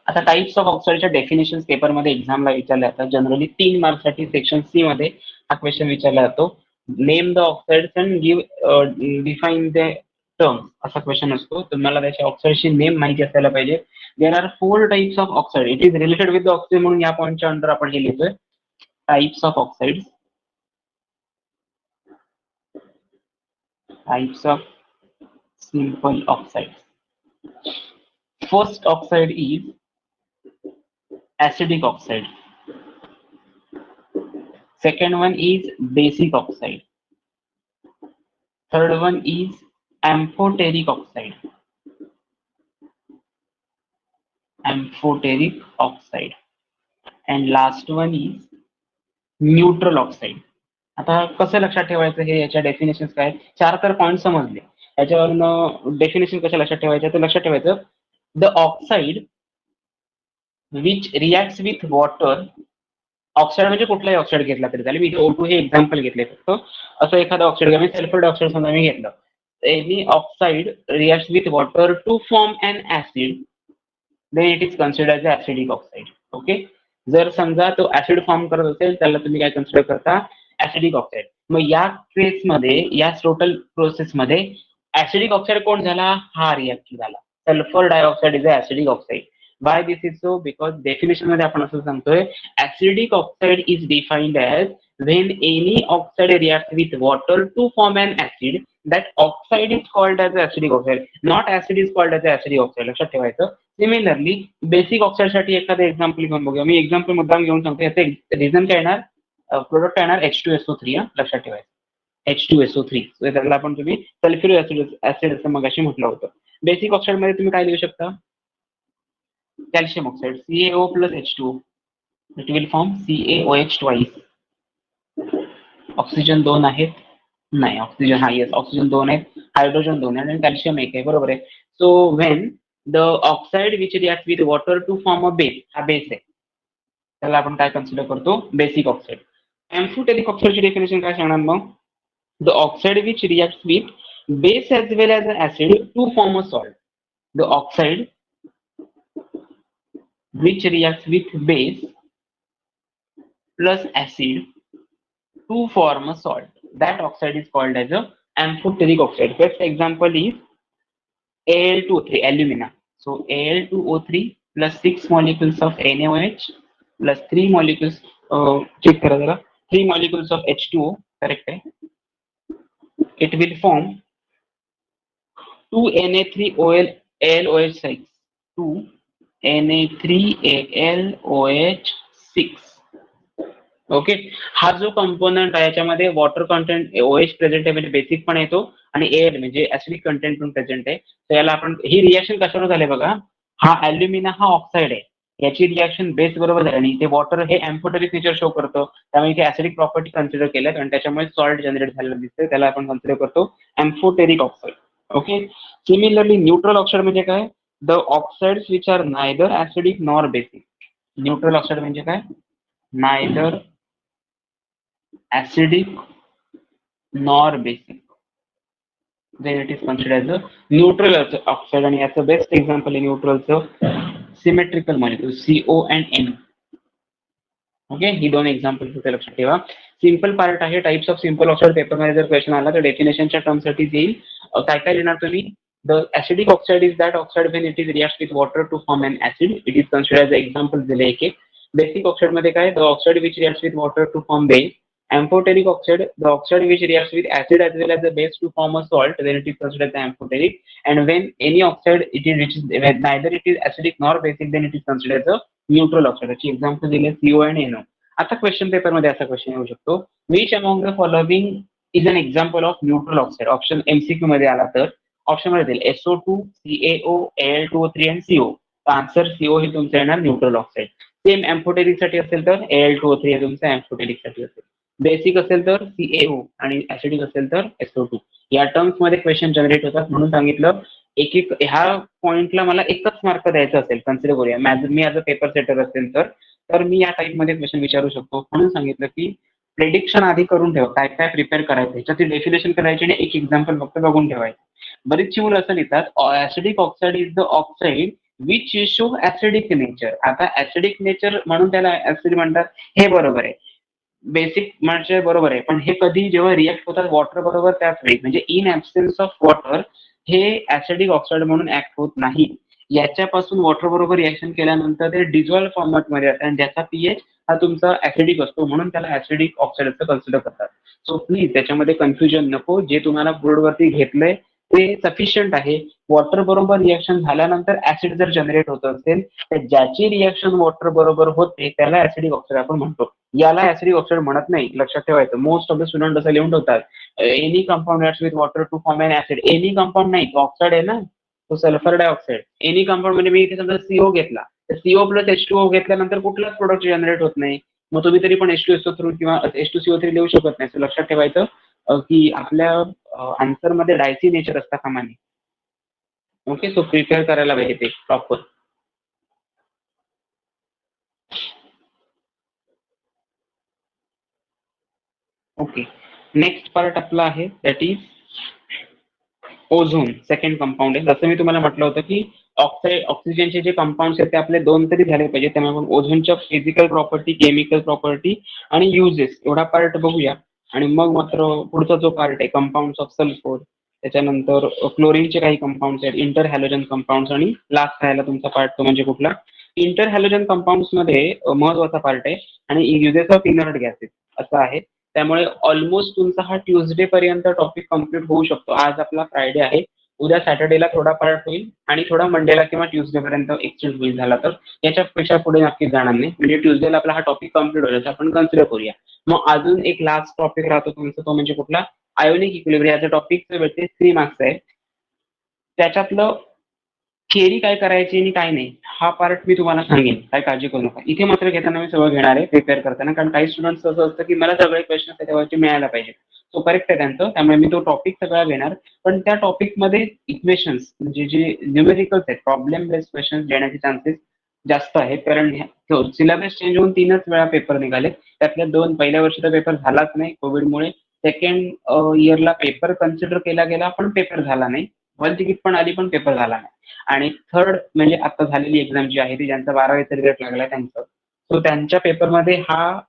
[SPEAKER 1] आता टाइप्स ऑफ ऑक्साईडच्या डेफिनेशन पेपरमध्ये एक्झामला विचारले जातात. जनरली 3 मार्क्ससाठी सेक्शन सी मध्ये हा क्वेश्चन विचारला जातो. Name the oxides and give define the terms असा क्वेश्चन असतो. तुम्हाला त्याच्या ऑक्साईडची नेम माहिती असायला पाहिजे. There are 4 types of oxide. It is related with the oxide म्हणून या पॉईंटच्या अंडर आपण हे लिहितोय. Types of oxides. Types of simple oxides. First oxide is acidic oxide. Second one is basic oxide. Third one is amphoteric oxide. Amphoteric oxide. And last one is neutral oxide. आता कसं लक्षात ठेवायचं हे याच्या definition काय? 4 तर point समजले. याच्यावरून डेफिनेशन कसं लक्षात ठेवायचं? तर लक्षात ठेवायचं the oxide which reacts with water. Oxide म्हणजे कुठलाही ऑक्साइड घेतला तरी चालेल. मी O2 हे एक्झाम्पल घेतले फक्त. असं एखादा ऑक्साइड घ्या, मी सल्फर डायऑक्साइड समजा मी घेतलं. Any oxide reacts with water to form an acid, then it is considered as acidic oxide. Okay. जर समजा तो ऍसिड फॉर्म करत असेल त्याला तुम्ही काय कन्सिडर करता? Acidic oxide. मग या केसमध्ये या टोटल प्रोसेसमध्ये ऍसिडिक ऑक्साइड कोण झाला? हा रिॲक्शन झाला. Sulphur dioxide is a acidic oxide. Why this is so? Because definition मध्ये आपण असं सांगतोय acidic oxide is defined as when any oxide reacts with water to form an acid, that oxide is called as acidic oxide. Not acid is called as acidic oxide. लक्षात ठेवायचं. Similarly basic oxide साठी एखादं example घेऊन बघूया. मी example मुद्दाम घेऊन सांगतो. याचं रिझन काय येणार? प्रोडक्ट येणार H2SO3. लक्षात ठेवायचं. H2SO3. त्याला आपण तुम्ही सल्फ्युरिक ऍसिड असं मगाशी म्हटलं होतं. बेसिक ऑक्साइड मध्ये तुम्ही काय लिहू शकता? Calcium oxide, CaO plus H2O. It will form CaOH twice. Oxygen 2 आहेत. नाही, ऑक्सिजन हा येस ऑक्सिजन 2 आहेत, हायड्रोजन 2 आहे आणि कॅल्शियम 1 आहे. बरोबर आहे. So when the oxide which react with water to form a base, हा बेस आहे, त्याला आपण काय कन्सिडर करतो? Basic oxide. एम्फोटेरिक ऑक्साइडची डेफिनेशन काय सांगणार मग? The oxide which react with base as well as acid to form a salt. The oxide which reacts with base plus acid to form a salt. That oxide is called as a amphoteric oxide. First example is Al2O3, alumina. So Al2O3 plus 6 molecules of NaOH plus 3 molecules, check करा जरा, 3 molecules of H2O, correct है? It will form 2 Na3OL AlOH6, 2 Na3AlOH6. Okay. हा जो component आहे याच्यामध्ये water content OH present आहे, म्हणजे basic पण येतो आणि Al म्हणजे ऍसिडिक कंटेंट पण प्रेझेंट आहे. तर याला आपण ही रिएक्शन कशावर झाले बघा. हा अल्युमिना हा ऑक्साइड आहे, याची रिएक्शन बेस बरोबर झाली आणि ते वॉटर हे एम्फोटेरिक नेचर शो करतो, त्यामुळे इथे ऍसिडिक प्रॉपर्टी कन्सिडर केल्यात आणि त्याच्यामुळे सॉल्ट जनरेट झालेलं दिसतंय, त्याला आपण कन्सिडर करतो amphoteric oxide. Okay. Similarly neutral oxide म्हणजे काय? The oxides which are neither acidic nor basic. Neutral oxide म्हणजे काय? Neither acidic nor basic, then it is considered as a neutral oxide. आणि याचं बेस्ट एक्झाम्पल आहे न्यूट्रलचं symmetrical molecule CO and N. Okay. ही दोन एक्झाम्पल लक्षात ठेवा. सिंपल पार्ट आहे. टाइप्स ऑफ सिंपल ऑक्साइड पेपरमध्ये जर क्वेश्चन आला तर डेफिनेशनच्या टर्मसाठी येईल. काय काय लिहिणार तुम्ही? The acidic oxide is that oxide when it is react with water to form an acid. It is considered as example दिले एक एक. बेसिक ऑक्साइड मध्ये काय? The oxide which react with water to form base. Amphoteric oxide, the oxide which reacts with acid as well as the base to form a salt, then it is considered as amphoteric. And when any oxide it is which is neither it is acidic nor basic, then it is considered as a neutral oxide. अशी example दिले CO and NO. आता question paper मध्ये असा question येऊ शकतो, which among the following is an example of neutral oxide? Option MCQ मध्ये आला तर ऑप्शन मध्ये देईल SO2, CaO, Al2O3 and CO. Answer CO हे तुमचं येणार न्यूट्रल ऑक्साइड. सेम एम्फोटेरिक साठी असेल तर Al2O3 हे तुमचं एम्फोटेरिक साठी असेल. बेसिक असेल तर CaO आणि ऍसिडिक असेल तर SO2. या टर्म्स मध्ये क्वेश्चन जनरेट होतात म्हणून सांगितलं. एक एक ह्या पॉइंटला मला एकच मार्क द्यायचा असेल, कन्सिडर करूया मी ऍज अ पेपर सेटर असेल तर मी या टाइप मध्ये क्वेश्चन विचारू शकतो. म्हणून सांगितलं की प्रेडिक्शन आधी करून ठेव, काय काय प्रिपेअर करायचं, ह्याच्याची डेफिनेशन करायची आणि एक एक्झाम्पल फक्त बघून ठेवायचं. बरीचशी मुलं असं लिहितात acidic oxide is the oxide which show acidic nature. आता ऍसिडिक नेचर म्हणून त्याला ऍसिड म्हणतात, हे बरोबर आहे. बेसिक म्हणजे बरोबर आहे, पण हे कधी जेव्हा रिएक्ट होतात वॉटर बरोबर त्याच वेळी, म्हणजे इन ऍब्सेन्स ऑफ वॉटर हे ऍसिडिक ऑक्साईड म्हणून ऍक्ट होत नाही. याच्यापासून वॉटर बरोबर रिएक्शन केल्यानंतर ते डिझॉल्व्ह फॉर्मॅटमध्ये असतात आणि ज्याचा पीएच हा तुमचा ऍसिडिक असतो, म्हणून त्याला ऍसिडिक ऑक्साईड असं कन्सिडर करतात. सो प्लीज त्याच्यामध्ये कन्फ्युजन नको. जे तुम्हाला बोर्डवरती घेतलंय ते सफिशियंट आहे. वॉटर बरोबर रिएक्शन झाल्यानंतर ऍसिड जर जनरेट होत असेल तर ज्याची रिएक्शन वॉटर बरोबर होते त्याला ऍसिडिक ऑक्साईड आपण म्हणतो. याला ऍसिडिक ऑक्साईड म्हणत नाही, लक्षात ठेवायचं. मोस्ट ऑफ द स्टुडंट असं लिहून ठेवतात, any compound acts with water to form an acid. Any compound नाही, तो ऑक्साईड आहे ना, तो सल्फर डायऑक्साईड. एनी कंपाऊंड म्हणजे मी इथे समजा सीओ घेतला तर सीओ प्लस H2O घेतल्यानंतर कुठलाच प्रोडक्ट जनरेट होत नाही. मग तुम्ही तरी पण H2SO थ्रू किंवा H2CO3 लिहू शकत नाही. So लक्षात ठेवायचं की आपल्या आन्सर मध्ये डायसी नेचर असता कामा नये. ओके, सो प्रिपेअर करायला पाहिजे ते प्रॉपर. ओके, नेक्स्ट पार्ट आपला आहे that is ozone. Second compound आहे. जसं मी तुम्हाला म्हटलं होतं की ऑक्सिजनचे जे कंपाऊंड्स आहेत ते आपले 2 तरी झाले पाहिजे. त्यामुळे आपण ओझोनच्या फिजिकल प्रॉपर्टी, केमिकल प्रॉपर्टी आणि युजेस एवढा पार्ट बघूया. आणि मग मात्र पुढचा जो पार्ट आहे कंपाऊंड्स ऑफ सल्फर, त्याच्यानंतर क्लोरीनचे काही कंपाऊंड्स आहेत, इंटर हॅलोजन कंपाऊंड्स, आणि लास्ट राहायला तुमचा पार्ट तो म्हणजे कुठला, इंटर हॅलोजन कंपाऊंड्स मध्ये महत्वाचा पार्ट आहे आणि युजेस ऑफ इनर्ट गॅसेस असं आहे. त्यामुळे ऑलमोस्ट तुमचा हा ट्युजडे पर्यंत टॉपिक कम्प्लीट होऊ शकतो. आज आपला फ्रायडे आहे, उद्या सॅटर्डेला थोडा पार्ट होईल आणि थोडा मंडेला किंवा ट्युजडे पर्यंत एक्सचेंज होईल झाला तर. याच्यापेक्षा पुढे नक्कीच जाणार नाही. म्हणजे ट्युजडेला आपला हा टॉपिक कम्प्लीट होईल असं आपण कन्सिडर करूया. मग अजून एक लास्ट टॉपिक राहतो तुमचा, तो म्हणजे कुठला, आयोनिक इक्विलिब्रियम. याचा टॉपिक भेटते 3 मार्क्स आहे. त्याच्यातलं थिअरी काय करायची आणि काय नाही हा पार्ट मी तुम्हाला सांगेन, काय काळजी करू नका. इथे मात्र घेताना मी सगळं घेणार आहे प्रिपेअर करताना, कारण काही स्टुडंट्स असं असतं की मला सगळे क्वेश्चन त्याच्यावरती मिळायला पाहिजे. सो करेक्ट आहे त्यांचं, त्यामुळे मी तो टॉपिक सगळा घेणार. पण त्या टॉपिकमध्ये इक्वेशन्स म्हणजे जे न्यूमेरिकल्स आहेत, प्रॉब्लेम बेस्ड क्वेश्चन देण्याचे चान्सेस जास्त आहेत. कारण सिलेबस चेंज होऊन 3च वेळा पेपर निघाले. त्यातल्या 2 पहिल्या वर्षीचा पेपर झालाच नाही कोविडमुळे. सेकंड इयरला पेपर कन्सिडर केला गेला पण पेपर झाला नाही. वन तिकीट पण आली पण पेपर झाला नाही. आणि थर्ड म्हणजे आता झालेली एक्झाम जी आहे ती ज्यांचा 12वीचा रिझल्ट लागला त्यांचं, सो त्यांच्या पेपरमध्ये हा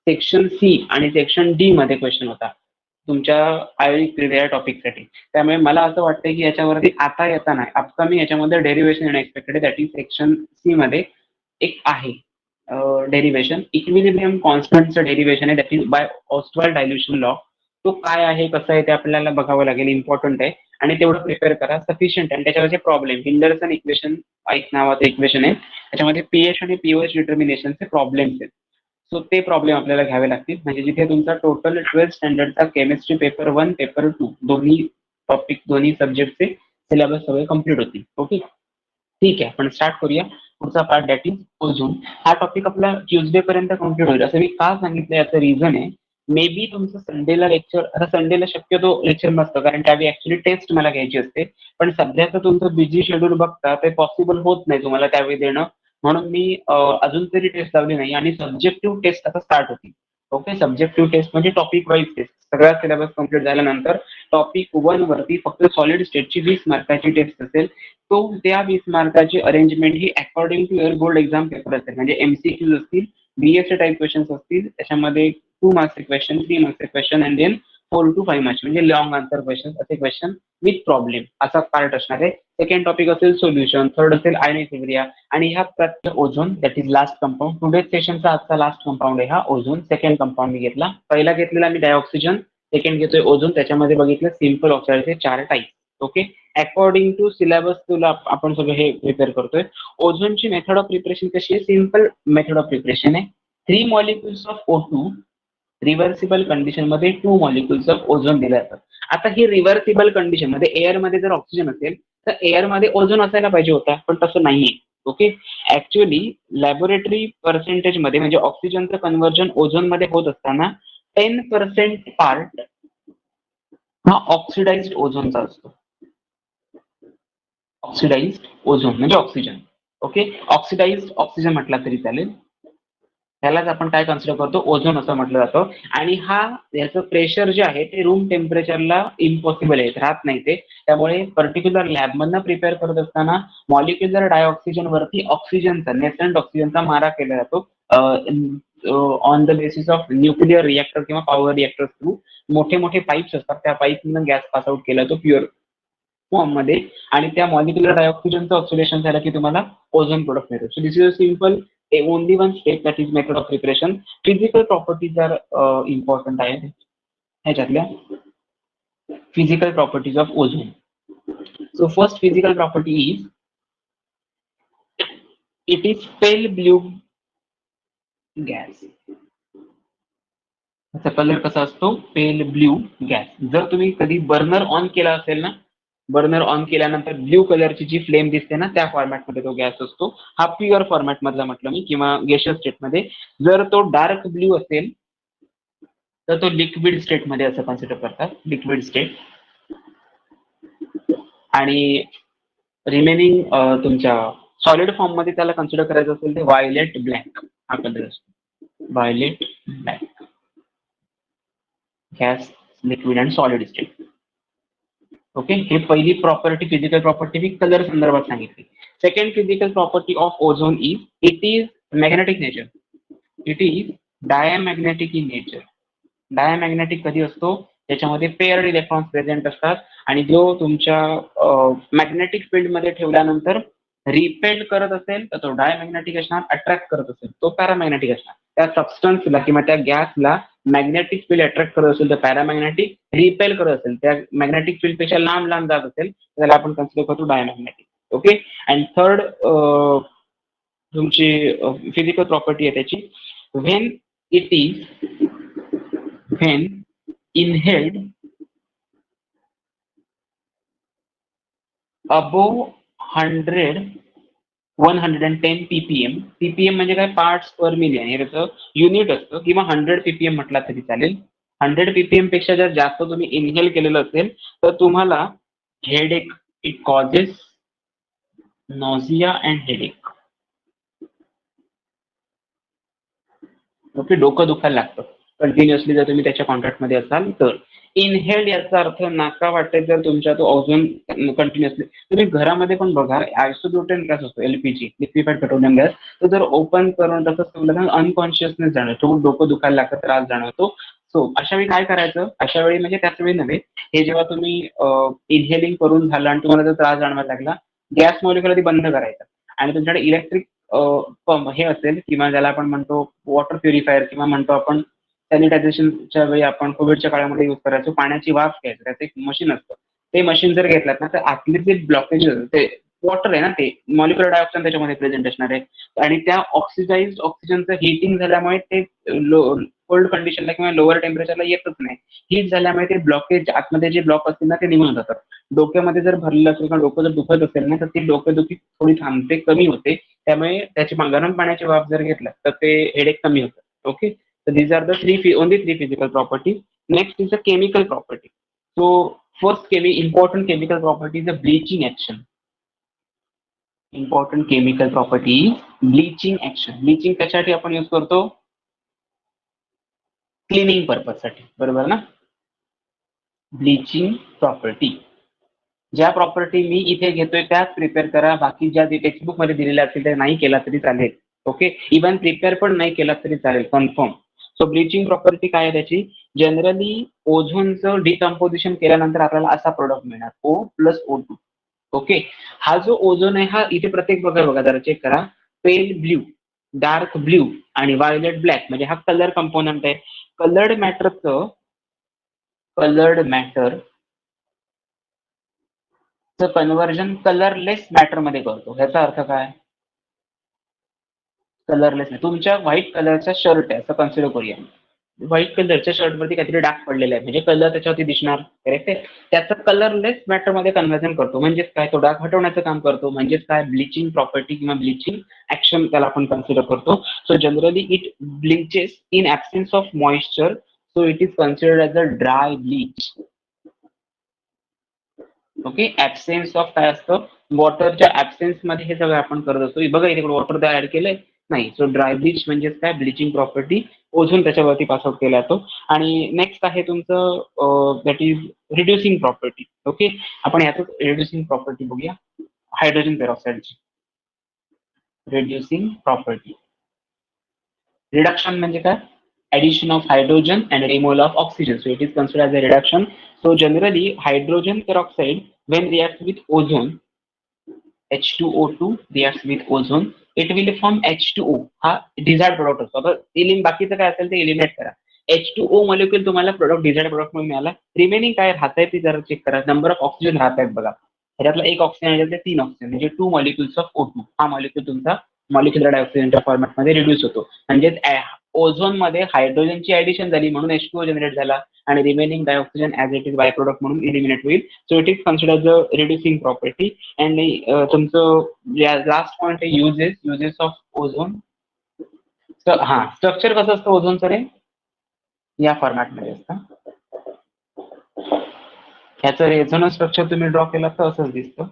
[SPEAKER 1] सेक्शन सी आणि सेक्शन डी मध्ये क्वेश्चन होता तुमच्या आयोनिक या टॉपिकसाठी. त्यामुळे मला असं वाटतं की याच्यावरती आता येता नाही, अपकमिंग याच्यामध्ये डेरिव्हेशन येणं एक्सपेक्टेड आहे. दॅट इज सेक्शन सी मध्ये एक आहे डेरिव्हेशन, इक्विलिब्रियम कॉन्स्टंटचं डेरिव्हेशन आहे, that is by Ostwald dilution law. तो काय आहे कसं आहे ते आपल्याला बघावं लागेल, इम्पॉर्टंट आहे आणि तेवढं प्रिपेअर करा सफिशियंट. आणि त्याच्यावरचे प्रॉब्लेम, हिंडरसन इक्वेशन एक नावाचं इक्वेशन आहे, त्याच्यामध्ये पीएच आणि पीओएच डिटर्मिनेशनचे प्रॉब्लेम्स आहेत. सो ते प्रॉब्लेम आपल्याला घ्यावे लागतील. म्हणजे जिथे तुमचा टोटल 12th स्टँडर्डचा केमिस्ट्री पेपर 1 पेपर 2 दोन्ही टॉपिक दोन्ही सब्जेक्टचे सिलेबस सगळे कम्प्लीट होतील. ओके, ठीक आहे, आपण स्टार्ट करूया पुढचा पार्ट दॅट इज ओझोन. हा टॉपिक आपला ट्युजडे पर्यंत कम्प्लीट होईल असं मी का सांगितलं याचं रिझन आहे, मे बी तुमचं संडेला लेक्चर, आता संडेला शक्यतो लेक्चर नसतं कारण त्यावेळी ऍक्च्युली टेस्ट मला घ्यायची असते. पण सध्याचं तुमचं बिझी शेड्यूल बघता ते पॉसिबल होत नाही तुम्हाला त्यावेळी देणं, म्हणून मी अजून तरी टेस्ट लावली नाही. आणि सब्जेक्टिव्ह टेस्ट आता स्टार्ट होती. ओके, सब्जेक्टिव्ह टेस्ट म्हणजे टॉपिक वाईज टेस्ट. सगळा सिलेबस कम्प्लीट झाल्यानंतर टॉपिक 1 वरती फक्त सॉलिड स्टेटची 20 मार्काची टेस्ट असेल. तो त्या 20 मार्काची अरेंजमेंट ही according to your board exam paper असेल. म्हणजे एमसीक्यूज असतील, बीएसए टाईप क्वेश्चन्स असतील, त्याच्यामध्ये 2 मार्क्सचे क्वेश्चन, 3 मार्क्सचे question and then 4 to 5 marks म्हणजे लॉंग आन्सर क्वेश्चन, असे क्वेश्चन विथ प्रॉब्लेम असा पार्ट असणार आहे. सेकंड टॉपिक असेल सोल्युशन, थर्ड असेल आयोनिक इक्विलिब्रियम आणि ह्या प्रत्येक ozone that is last compound. Today सेशनचा आजचा लास्ट कंपाऊंड आहे हा ओझोन. सेकंड कंपाऊंड मी घेतला, पहिला घेतलेला मी डायऑक्सिजन, सेकंड घेतोय ओझोन. त्याच्यामध्ये बघितलं सिम्पल ऑक्साईडचे 4 type. Okay, according to syllabus तुला आपण सगळं हे प्रिपेअर करतोय. ओझोनची मेथड ऑफ प्रिपरेशन कशी आहे, सिम्पल मेथड ऑफ प्रिपरेशन आहे. 3 molecules of O2 reversible condition मध्ये 2 मॉलिक्युल्स ऑफ ओझोन दिले जातात. आता ही रिव्हर्सिबल कंडिशन मध्ये एअर मध्ये जर ऑक्सिजन असेल तर एअर मध्ये ओझोन असायला पाहिजे होता, पण तसं नाहीये. ओके, ऍक्च्युअली लॅबोरेटरी पर्सेंटेज मध्ये म्हणजे ऑक्सिजनचं कन्व्हर्जन ओझोन मध्ये होत असताना 10% पार्ट हा ऑक्सिडाइज्ड ओझोनचा असतो. ऑक्सिडाइज्ड ओझोन म्हणजे ऑक्सिजन. ओके, ऑक्सिडाइज्ड ऑक्सिजन म्हटला तरी चालेल. त्यालाच आपण काय कन्सिडर करतो, ओझोन असं म्हटलं जातं. आणि याचं प्रेशर जे आहे ते रूम टेम्परेचरला इम्पॉसिबल आहे, राहत नाही ते. त्यामुळे पर्टिक्युलर लॅबमधनं प्रिपेअर करत असताना मॉलिक्युलर डायऑक्सिजन वरती ऑक्सिजनचा, नेसंट ऑक्सिजनचा मारा केला जातो on the basis of nuclear reactor किंवा पॉवर रिएक्टर थ्रू. मोठे मोठे पाईप्स असतात, त्या पाईपमधून गॅस पास आउट केला जातो प्युअर फॉर्म मध्ये, आणि त्या मॉलिक्युलर डायऑक्सिजनचं ऑक्सिडेशन झालं की तुम्हाला ओझोन प्रोडक्ट मिळतो. So this is a simple only one step, that is method of preparation. Physical properties are important आहे ह्याच्यातल्या physical properties of ozone. So first physical property is it is pale blue gas. त्याचा colour कसा असतो, पेल blue gas. जर तुम्ही कधी burner on केला असेल ना, बर्नर ऑन केल्यानंतर ब्ल्यू कलरची जी फ्लेम दिसते ना, त्या फॉर्मॅटमध्ये तो गॅस असतो. हा प्युअर फॉर्मॅट मधला म्हटलं मी, किंवा गॅशियस स्टेटमध्ये. जर तो डार्क ब्ल्यू असेल तर तो लिक्विड स्टेटमध्ये असं कन्सिडर करतात, लिक्विड स्टेट. आणि रिमेनिंग तुमच्या सॉलिड फॉर्म मध्ये त्याला कन्सिडर करायचं असेल ते व्हायलेट ब्लॅक हा कलर असतो, violet black gas, liquid and solid state. Okay, हे पहिली प्रॉपर्टी, फिजिकल प्रॉपर्टी मी कलर संदर्भात सांगितली. Second physical property of ozone is it is magnetic nature. It is diamagnetic in nature. Diamagnetic कधी असतो, त्याच्यामध्ये पेअर्ड इलेक्ट्रॉन्स प्रेझेंट असतात, आणि जो तुमच्या मॅग्नेटिक फील्ड मध्ये ठेवल्यानंतर रिपेल करत असेल तर तो डायमॅग्नेटिक असणार, अट्रॅक्ट करत असेल तो पॅरामॅग्नेटिक असणार. त्या सबस्टन्सला किंवा त्या गॅसला मॅग्नेटिक फील्ड अट्रॅक्ट करत असेल तर पॅरामॅग्नेटिक, रिपेल करत असेल त्या मॅग्नेटिक फील्ड पेक्षा लांब लांब जात असेल त्याला आपण कन्सिडर करतो डायमॅग्नेटिक. ओके, अँड थर्ड तुमची फिजिकल प्रॉपर्टी आहे त्याची, when it is when inhaled above 110 ppm. ppm म्हणजे काय, पार्ट्स पर मिलियन, हे त्याचं युनिट असतं, किंवा 100 ppm म्हटला तरी चालेल. 100 ppm पेक्षा जर जास्त तुम्ही इनहेल केलेलं असेल तर तुम्हाला headache, it causes nausea and headache. Okay, डोकं दुखायला लागतं कंटिन्युअसली जर तुम्ही त्याच्या कॉन्टॅक्टमध्ये असाल तर. इनहेल्ड याचा अर्थ नाका वाटते जर तुमच्या तो ओझोन कंटिन्युअसली. तुम्ही घरामध्ये पण बघा, आयसोब्युटेन गॅस असतो, एलपीजी, लिक्विफाईड पेट्रोलियम गॅस, तो जर ओपन करून तसंच ठेवलं तर अनकॉन्शियसनेस जाणवतो, डोकं दुखायला लागतं, त्रास जाणवतो. सो अशा वेळी काय करायचं, अशा वेळी म्हणजे त्याच वेळी नव्हे, हे जेव्हा तुम्ही इनहेलिंग करून झालं आणि तुम्हाला जर त्रास जाणवायला लागला, गॅस मॉलिक्युल आधी बंद करायचा, आणि तुमच्याकडे इलेक्ट्रिक पंप हे असेल, किंवा ज्याला आपण म्हणतो वॉटर प्युरिफायर, किंवा म्हणतो आपण सॅनिटायझेशनच्या वेळी आपण कोविडच्या काळामध्ये यूज करायचो, पाण्याची वाफ घ्यायचं, त्याचं एक मशीन असतं. ते मशीन जर घेतलात ना तर आतले जे ब्लॉकेज ते वॉटर आहे ना, ते मॉलिक्युलर डायऑक्साईड त्याच्यामध्ये प्रेझेंट असणार आहे, आणि त्या ऑक्सिडाइज्ड ऑक्सिजनचं हिटिंग झाल्यामुळे ते कोल्ड कंडिशनला किंवा लोअर टेम्परेचरला येतच नाही. हीट झाल्यामुळे ते ब्लॉकेज, आतमध्ये जे ब्लॉक असतील ना ते निघून जातात. डोक्यामध्ये जर भरलेलं असेल किंवा डोकं जर दुखत असेल ना तर ती डोकेदुखी थोडी थांबते, कमी होते. त्यामुळे त्याची गरम पाण्याची वाफ जर घेतला तर ते हेडेक कमी होतं. Okay, so these are the only three physical properties. Next is the chemical property. So first important chemical property is the bleaching action. Important chemical property is bleaching action. Bleaching कशासाठी आपण use करतो, cleaning purpose साठी, बरोबर ना. Bleaching property, ज्या property मी इथे घेतोय त्याच प्रिपेअर करा, बाकी ज्या टेक्स्टबुक मध्ये दिलेल्या असतील त्या नाही केला तरी चालेल. ओके, इव्हन प्रिपेअर पण नाही केला तरी चालेल, कन्फर्म. सो ब्लिचिंग प्रॉपर्टी काय आहे त्याची, जनरली ओझोनचं डिकम्पोजिशन केल्यानंतर आपल्याला असा प्रोडक्ट मिळणार, O+O2. ओके, हा जो ओझोन आहे हा इथे प्रत्येक बघा जरा चेक करा, पेल ब्ल्यू, डार्क ब्ल्यू आणि व्हायलेट ब्लॅक, म्हणजे हा कलर कंपोनंट आहे. Coloured matter conversion colourless matter मध्ये करतो. ह्याचा अर्थ काय, कलरलेस नाही, तुमच्या व्हाईट कलरचा शर्ट आहे असं कन्सिडर करूया. व्हाईट कलरच्या शर्टवरती काहीतरी डाग पडलेला आहे, म्हणजे कलर त्याच्यावरती दिसणार, करेक्ट आहे. त्याचं कलरलेस मॅटर मध्ये कन्व्हर्जन करतो, म्हणजेच काय, तो डाग हटवण्याचं काम करतो, म्हणजेच काय, ब्लिचिंग प्रॉपर्टी किंवा ब्लिचिंग ऍक्शन त्याला आपण कन्सिडर करतो. So generally it bleaches in absence of moisture, so it is considered as a dry bleach. Okay, absence of काय असतं, वॉटरच्या ऍब्सेन्स मध्ये हे सगळं आपण करत असतो. बघा इथे वॉटर ऍड केलंय, नाही. सो ड्राय ब्लीच म्हणजेच काय, ब्लिचिंग प्रॉपर्टी, ओझोन त्याच्यावरती पास आउट केला जातो. आणि नेक्स्ट आहे तुमचं that is reducing property. Okay, आपण यातच रिड्युसिंग प्रॉपर्टी बघूया. हायड्रोजन पेरॉक्साईडची रिड्युसिंग प्रॉपर्टी. रिडक्शन म्हणजे काय, addition of hydrogen and removal of oxygen, so it is considered as a reduction. So generally hydrogen peroxide when reacts with ozone, H2O2 reacts with ozone, it will form H2O. हा desired product असतो. आता बाकीचं काय असेल ते eliminate करा. H2O molecule तुम्हाला product desired product म्हणून मिळाला. रिमेनिंग काय राहत आहे ते जरा चेक करा. नंबर ऑफ ऑक्सिजन राहत आहेत बघा. ह्याच्यातला एक ऑक्सिजन, ह्याच्यातले 3 ऑक्सिजन, म्हणजे 2 मॉलिक्युल्स ऑफ O2. हा मॉलिक्युल तुमचा मॉलिक्युलर डायऑक्सिजनच्या फॉर्मॅटमध्ये रिड्यूस होतो. म्हणजे ओझोन मध्ये हायड्रोजनची ऍडिशन झाली म्हणून H2O जनरेट झाला आणि remaining dioxygen as it is by product म्हणून इलिमिनेट होईल. So it is considered the reducing property. And तुमचं लास्ट पॉईंट आहे युजेस ऑफ ओझोन. हा, स्ट्रक्चर कसं असतं ओझोनचं रे, या फॉर्मॅटमध्ये असतं. ह्याचं रेझोनन्स स्ट्रक्चर तुम्ही ड्रॉ केलं तर असंच दिसतं.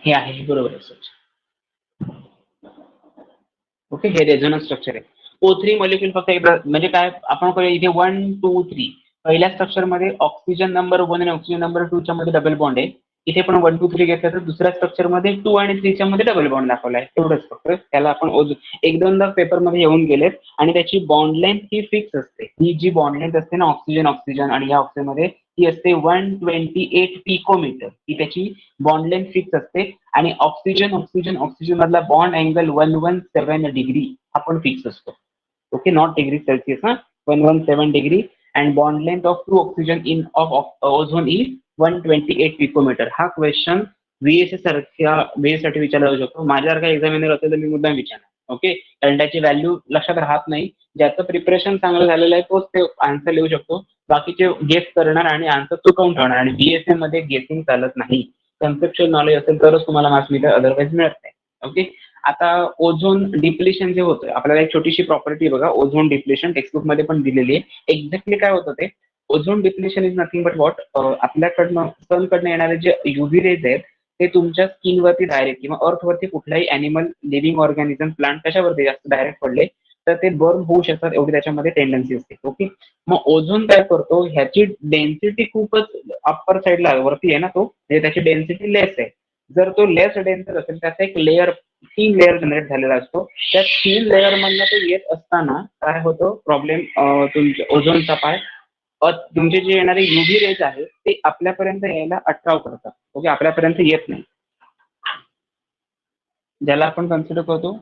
[SPEAKER 1] हे आहे बरोबर आहे स्ट्रक्चर. ओके, हे रेझोनन्स स्ट्रक्चर आहे. O3 मॉलिक्युल फक्त एक म्हणजे काय, आपण करूया इथे 1 2 3. पहिल्या स्ट्रक्चर मध्ये ऑक्सिजन नंबर 1 आणि ऑक्सिजन नंबर 2 च्या मध्ये डबल बॉन्ड आहे. इथे पण 1 2 3 घेतलं तर दुसऱ्या स्ट्रक्चर मध्ये 2 आणि 3 च्या मध्ये डबल बॉन्ड दाखवला आहे. एवढंच फक्त. त्याला आपण एक दोनदा पेपर मध्ये येऊन गेलेत. आणि त्याची बॉन्ड लेंथ ही फिक्स असते. ही जी बॉन्ड लेंथ असते ना ऑक्सिजन आणि या ऑक्सिजन मध्ये, ती असते 128 पिकोमीटर. ही त्याची बॉन्ड लेंथ फिक्स असते. आणि ऑक्सिजन मधला बॉन्ड अँगल 117 डिग्री हा पण फिक्स असतो. ओके, नॉट डिग्री सेल्सियस, हा 117 degree. And bond length of 2 oxygen in of ozone is 128 picometre. हा क्वेश्चन VSA सारख्या बेससाठी विचारला जाऊ शकतो. माझ्यासारखा एक्झामिनर असेल तर मी मुद्दाम विचारणार. ओके, कारण त्याची व्हॅल्यू लक्षात राहत नाही. ज्याचं प्रिपरेशन चांगलं झालेलं आहे तोच ते आन्सर लिहू शकतो. बाकीचे गेस करणार आणि आन्सर चुकवून ठेवणार. आणि VSA मध्ये गेसिंग चालत नाही. कन्सेप्च्युअल नॉलेज असेल तरच तुम्हाला मार्क्स मिळतात, अदरवाईज मिळत नाही. ओके, आता ओझोन डिप्लेशन जे होतं, आपल्याला एक छोटीशी प्रॉपर्टी बघा, ओझोन डिप्लेशन टेक्स्टबुक मध्ये पण दिलेली आहे. एक्झॅक्टली काय होतं ते, ozone depletion is nothing but what, आपल्याकडनं सनकडनं येणारे जे UV रेज आहेत ते तुमच्या स्किनवरती डायरेक्ट किंवा अर्थवरती कुठल्याही अॅनिमल, लिव्हिंग ऑर्गॅनिझम, प्लांट कशावरती जास्त डायरेक्ट पडले तर ते बर्न होऊ शकतात, एवढी त्याच्यामध्ये टेंडन्सी असते. ओके, मग ओझोन काय करतो, ह्याची डेन्सिटी खूपच अप्पर साईडला वरती आहे ना, तो म्हणजे त्याची डेन्सिटी लेस आहे. जर तो लेस डेन्सर असेल त्याचा एक लेअर, 3 लेअर जनरेट झालेला असतो. त्या 3 लेअर मधनं तो येत असताना काय होतो प्रॉब्लेम, तुमच्या ओझोनचा पाय, तुमचे जे येणारे UV रेज आहे ते आपल्यापर्यंत यायला अटकाव करतात. ओके, आपल्यापर्यंत येत नाही, ज्याला आपण कन्सिडर करतो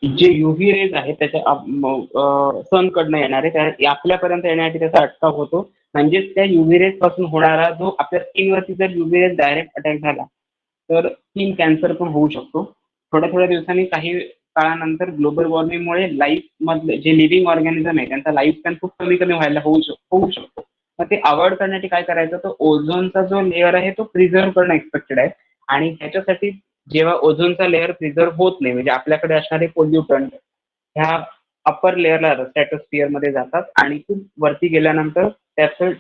[SPEAKER 1] जे UV रेज आहे त्याच्या सन कडनं येणारे आपल्यापर्यंत येण्यासाठी त्याचा अटकाव होतो. म्हणजेच त्या UV रेज पासून होणारा जो आपल्या स्किनवरती जर UV रेज डायरेक्ट अटॅक झाला तर स्किन कॅन्सर पण होऊ शकतो. थोड्या दिवसांनी, काही काळानंतर ग्लोबल वॉर्मिंगमुळे लाईफ मधले जे लिव्हिंग ऑर्गॅनिझम आहे त्यांचा लाईफ स्पॅन खूप कमी व्हायला होऊ शकतो. मग ते अवॉइड करण्यासाठी काय करायचं, तर ओझोनचा जो लेअर आहे तो प्रिझर्व्ह करणं एक्सपेक्टेड आहे. आणि त्याच्यासाठी जेव्हा ओझोनचा लेअर प्रिझर्व्ह होत नाही, म्हणजे आपल्याकडे असणारे पोल्युटंट ह्या अप्पर लेअरला स्ट्रॅटोस्फिअर मध्ये जातात आणि खूप वरती गेल्यानंतर त्याचं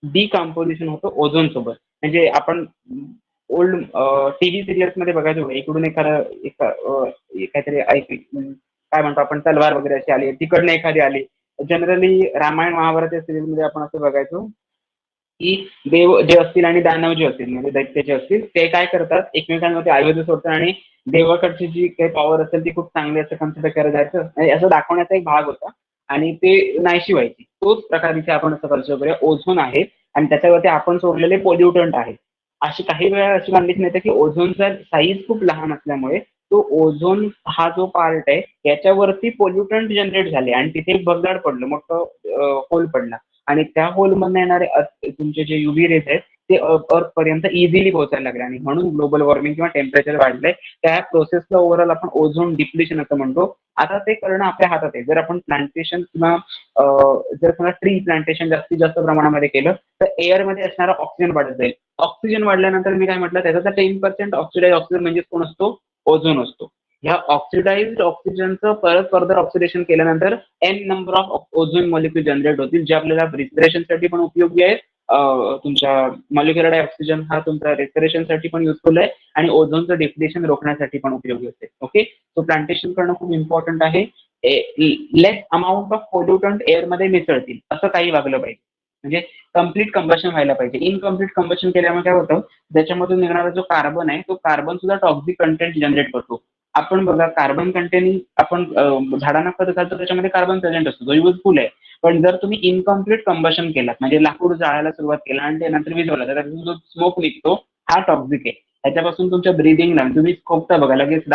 [SPEAKER 1] डिकम्पोजिशन होतं ओझोन सोबत. म्हणजे आपण ओल्ड टीव्ही सिरियल्स मध्ये बघायचो, इकडून काहीतरी काय म्हणतो आपण, तलवार वगैरे अशी आली, तिकडनं एखादी आली. जनरली रामायण महाभारत या सिरियल मध्ये आपण असं बघायचो की देव जे असतील आणि दानव जे असतील, म्हणजे दैत्य जे असतील, ते काय करतात, एकमेकांमध्ये आयुध सोडतात आणि देवाकडची जी काही पॉवर असेल ती खूप चांगली असं कन्सिडर करत जायचं, असं दाखवण्याचा एक भाग होता. आणि ते नाहीशी व्हायची. तोच प्रकार इथे आपण असं कन्सिडर करूया. ओझोन आहे आणि त्याच्यावरती आपण सोडलेले पोल्युटंट आहे. अशी काही वेळा अशी कंडिशन येते की ओझोनचा साईज खूप लहान असल्यामुळे तो ओझोन हा जो पार्ट आहे याच्यावरती पोल्युटंट जनरेट झाले आणि तिथे भगदाड पडलं, मोठं होल पडला. आणि त्या होल मधून येणारे तुमचे जे UV रेज आहेत ते अर्थ पर्यंत इझिली पोहोचायला लागले आणि म्हणून ग्लोबल वॉर्मिंग किंवा टेम्परेचर वाढलंय. त्या प्रोसेसला ओव्हरऑल आपण ओझोन डिप्लिशन असं म्हणतो. आता ते करणं आपल्या हातात आहे. जर आपण प्लांटेशन किंवा जर तुम्हाला ट्री प्लांटेशन जास्तीत जास्त प्रमाणामध्ये केलं तर एअरमध्ये असणारा ऑक्सिजन वाढत जाईल. ऑक्सिजन वाढल्यानंतर मी काय म्हटलं त्याचा 10% ऑक्सिडाइज ऑक्सिजन म्हणजे कोण असतो? ओझोन असतो. ह्या ऑक्सिडाइज्ड ऑक्सिजनचं परत फर्दर ऑक्सिडेशन केल्यानंतर n number of ozone molecule generate होतील, जे आपल्याला रिस्पिरेशनसाठी पण उपयोगी आहेत. तुमच्या मॉलिक्युलर ऑक्सिजन हा तुमचा रेस्पिरेशनसाठी पण युजफुल आहे आणि ओझोनचं डिप्लेशन रोखण्यासाठी पण उपयोगी असेल. ओके, सो प्लांटेशन करणं खूप इम्पॉर्टंट आहे. लेस अमाऊंट ऑफ पोल्युटंट एअरमध्ये मिसळतील असं काही वागलं पाहिजे. म्हणजे कम्प्लीट कंबशन व्हायला पाहिजे. इनकम्प्लीट कंबशन केल्यामुळे काय होतं, त्याच्यामधून निघणारा जो कार्बन आहे तो कार्बन सुद्धा टॉक्सिक कंटेंट जनरेट करतो. आपण बघा कार्बन कंटेंट आपण झाडांना खत घालतो त्याच्यामध्ये कार्बन प्रेझेंट असतो, जो युजफुल आहे. पण जर तुम्ही इनकम्प्लीट कंबशन केलात म्हणजे लाकूड जाळायला सुरुवात केला आणि ते नंतर विझवलं तर त्यातून जो स्मोक निघतो हा टॉक्सिक आहे. त्याच्यापासून तुमच्या ब्रिदिंगला तुम्ही खोकता बघा लगेच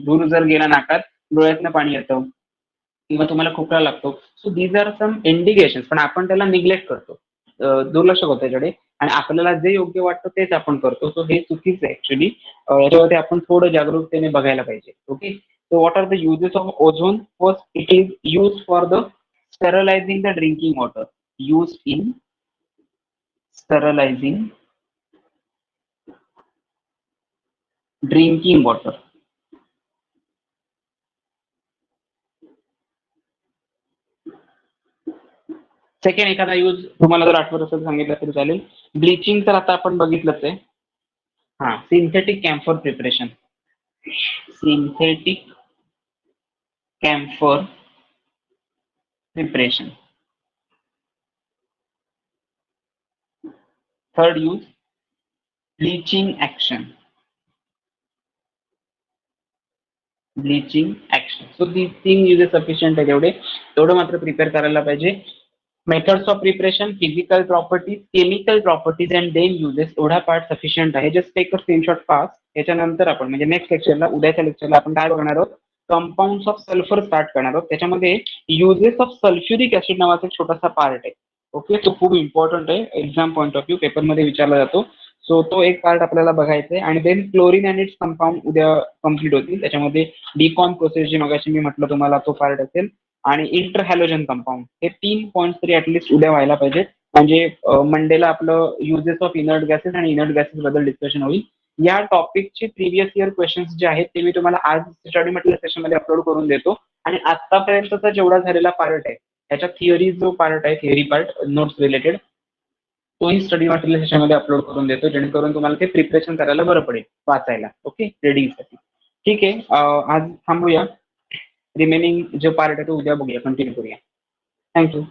[SPEAKER 1] दूर जर गेला नाकात डोळ्यातनं पाणी येतं किंवा तुम्हाला खोकला लागतो. So these are some indication, पण आपण त्याला निग्लेक्ट करतो, दुर्लक्ष करतो त्याच्याकडे आणि आपल्याला जे योग्य वाटतं तेच आपण करतो. सो हे चुकीचं आहे ऍक्च्युली. याच्यावरती आपण थोडं जागरूकतेने बघायला पाहिजे. Okay, so what are the uses of ozone? First, it is use for the sterilising the drinking water. Use in sterilising drinking water. Second, एखादा यूज तुम्हाला जर आठवत असेल सांगितलं तरी चालेल. ब्लिचिंग तर आता आपण बघितलंच आहे. हा, synthetic camphor preparation. Synthetic camphor preparation. Third use, bleaching action. Bleaching action. So these 3 uses sufficient आहे. तेवढं मात्र प्रिपेअर करायला पाहिजे. Methods of preparation, physical properties, chemical properties and then uses, एवढा पार्ट सफिशियंट आहे. जस्ट टेक अ स्क्रीनशॉट पास. याच्यानंतर आपण म्हणजे नेक्स्ट लेक्चरला, उद्याच्या लेक्चरला आपण काय बघणार आहोत? कंपाऊंड्स ऑफ सल्फर स्टार्ट करणार आहोत. त्याच्यामध्ये युजेस ऑफ सल्फ्युरिक ऍसिड नावाचा एक छोटासा पार्ट आहे. ओके, तो खूप इम्पॉर्टंट आहे एक्झाम पॉईंट ऑफ व्ह्यू, पेपरमध्ये विचारला जातो. सो तो एक पार्ट आपल्याला बघायचा आहे. आणि then chlorine and its compound उद्या कम्प्लीट होतील. त्याच्यामध्ये डिकॉन प्रोसेस जी मगाशी मी म्हटलं तुम्हाला तो पार्ट असेल आणि इंटर हॅलोजन कंपाऊंड. हे 3 पॉईंट्स तरी ऍटलीस्ट उद्या व्हायला पाहिजेत. म्हणजे मंडेला आपलं युजेस ऑफ इनर्ट गॅसेस आणि इनर्ट गॅसेस बद्दल डिस्कशन होईल. या टॉपिकचे प्रिव्हियस इयर क्वेश्चन्स जे आहेत ते मी तुम्हाला आज स्टडी मटेरियल सेशनमध्ये अपलोड करून देतो. आणि आतापर्यंतचा जेवढा झालेला पार्ट आहे त्याच्या थिअरी जो पार्ट आहे, थिअरी पार्ट नोट्स रिलेटेड, तोही स्टडी मटेरियल सेशनमध्ये अपलोड करून देतो, जेणेकरून तुम्हाला ते प्रिपरेशन करायला बरं पडेल वाचायला. ओके, रीडिंगसाठी. ठीक आहे, आज थांबूया. रिमेनिंग जो पार्ट आहे तो उद्या बघूया, कंटिन्यू करूया. थँक्यू.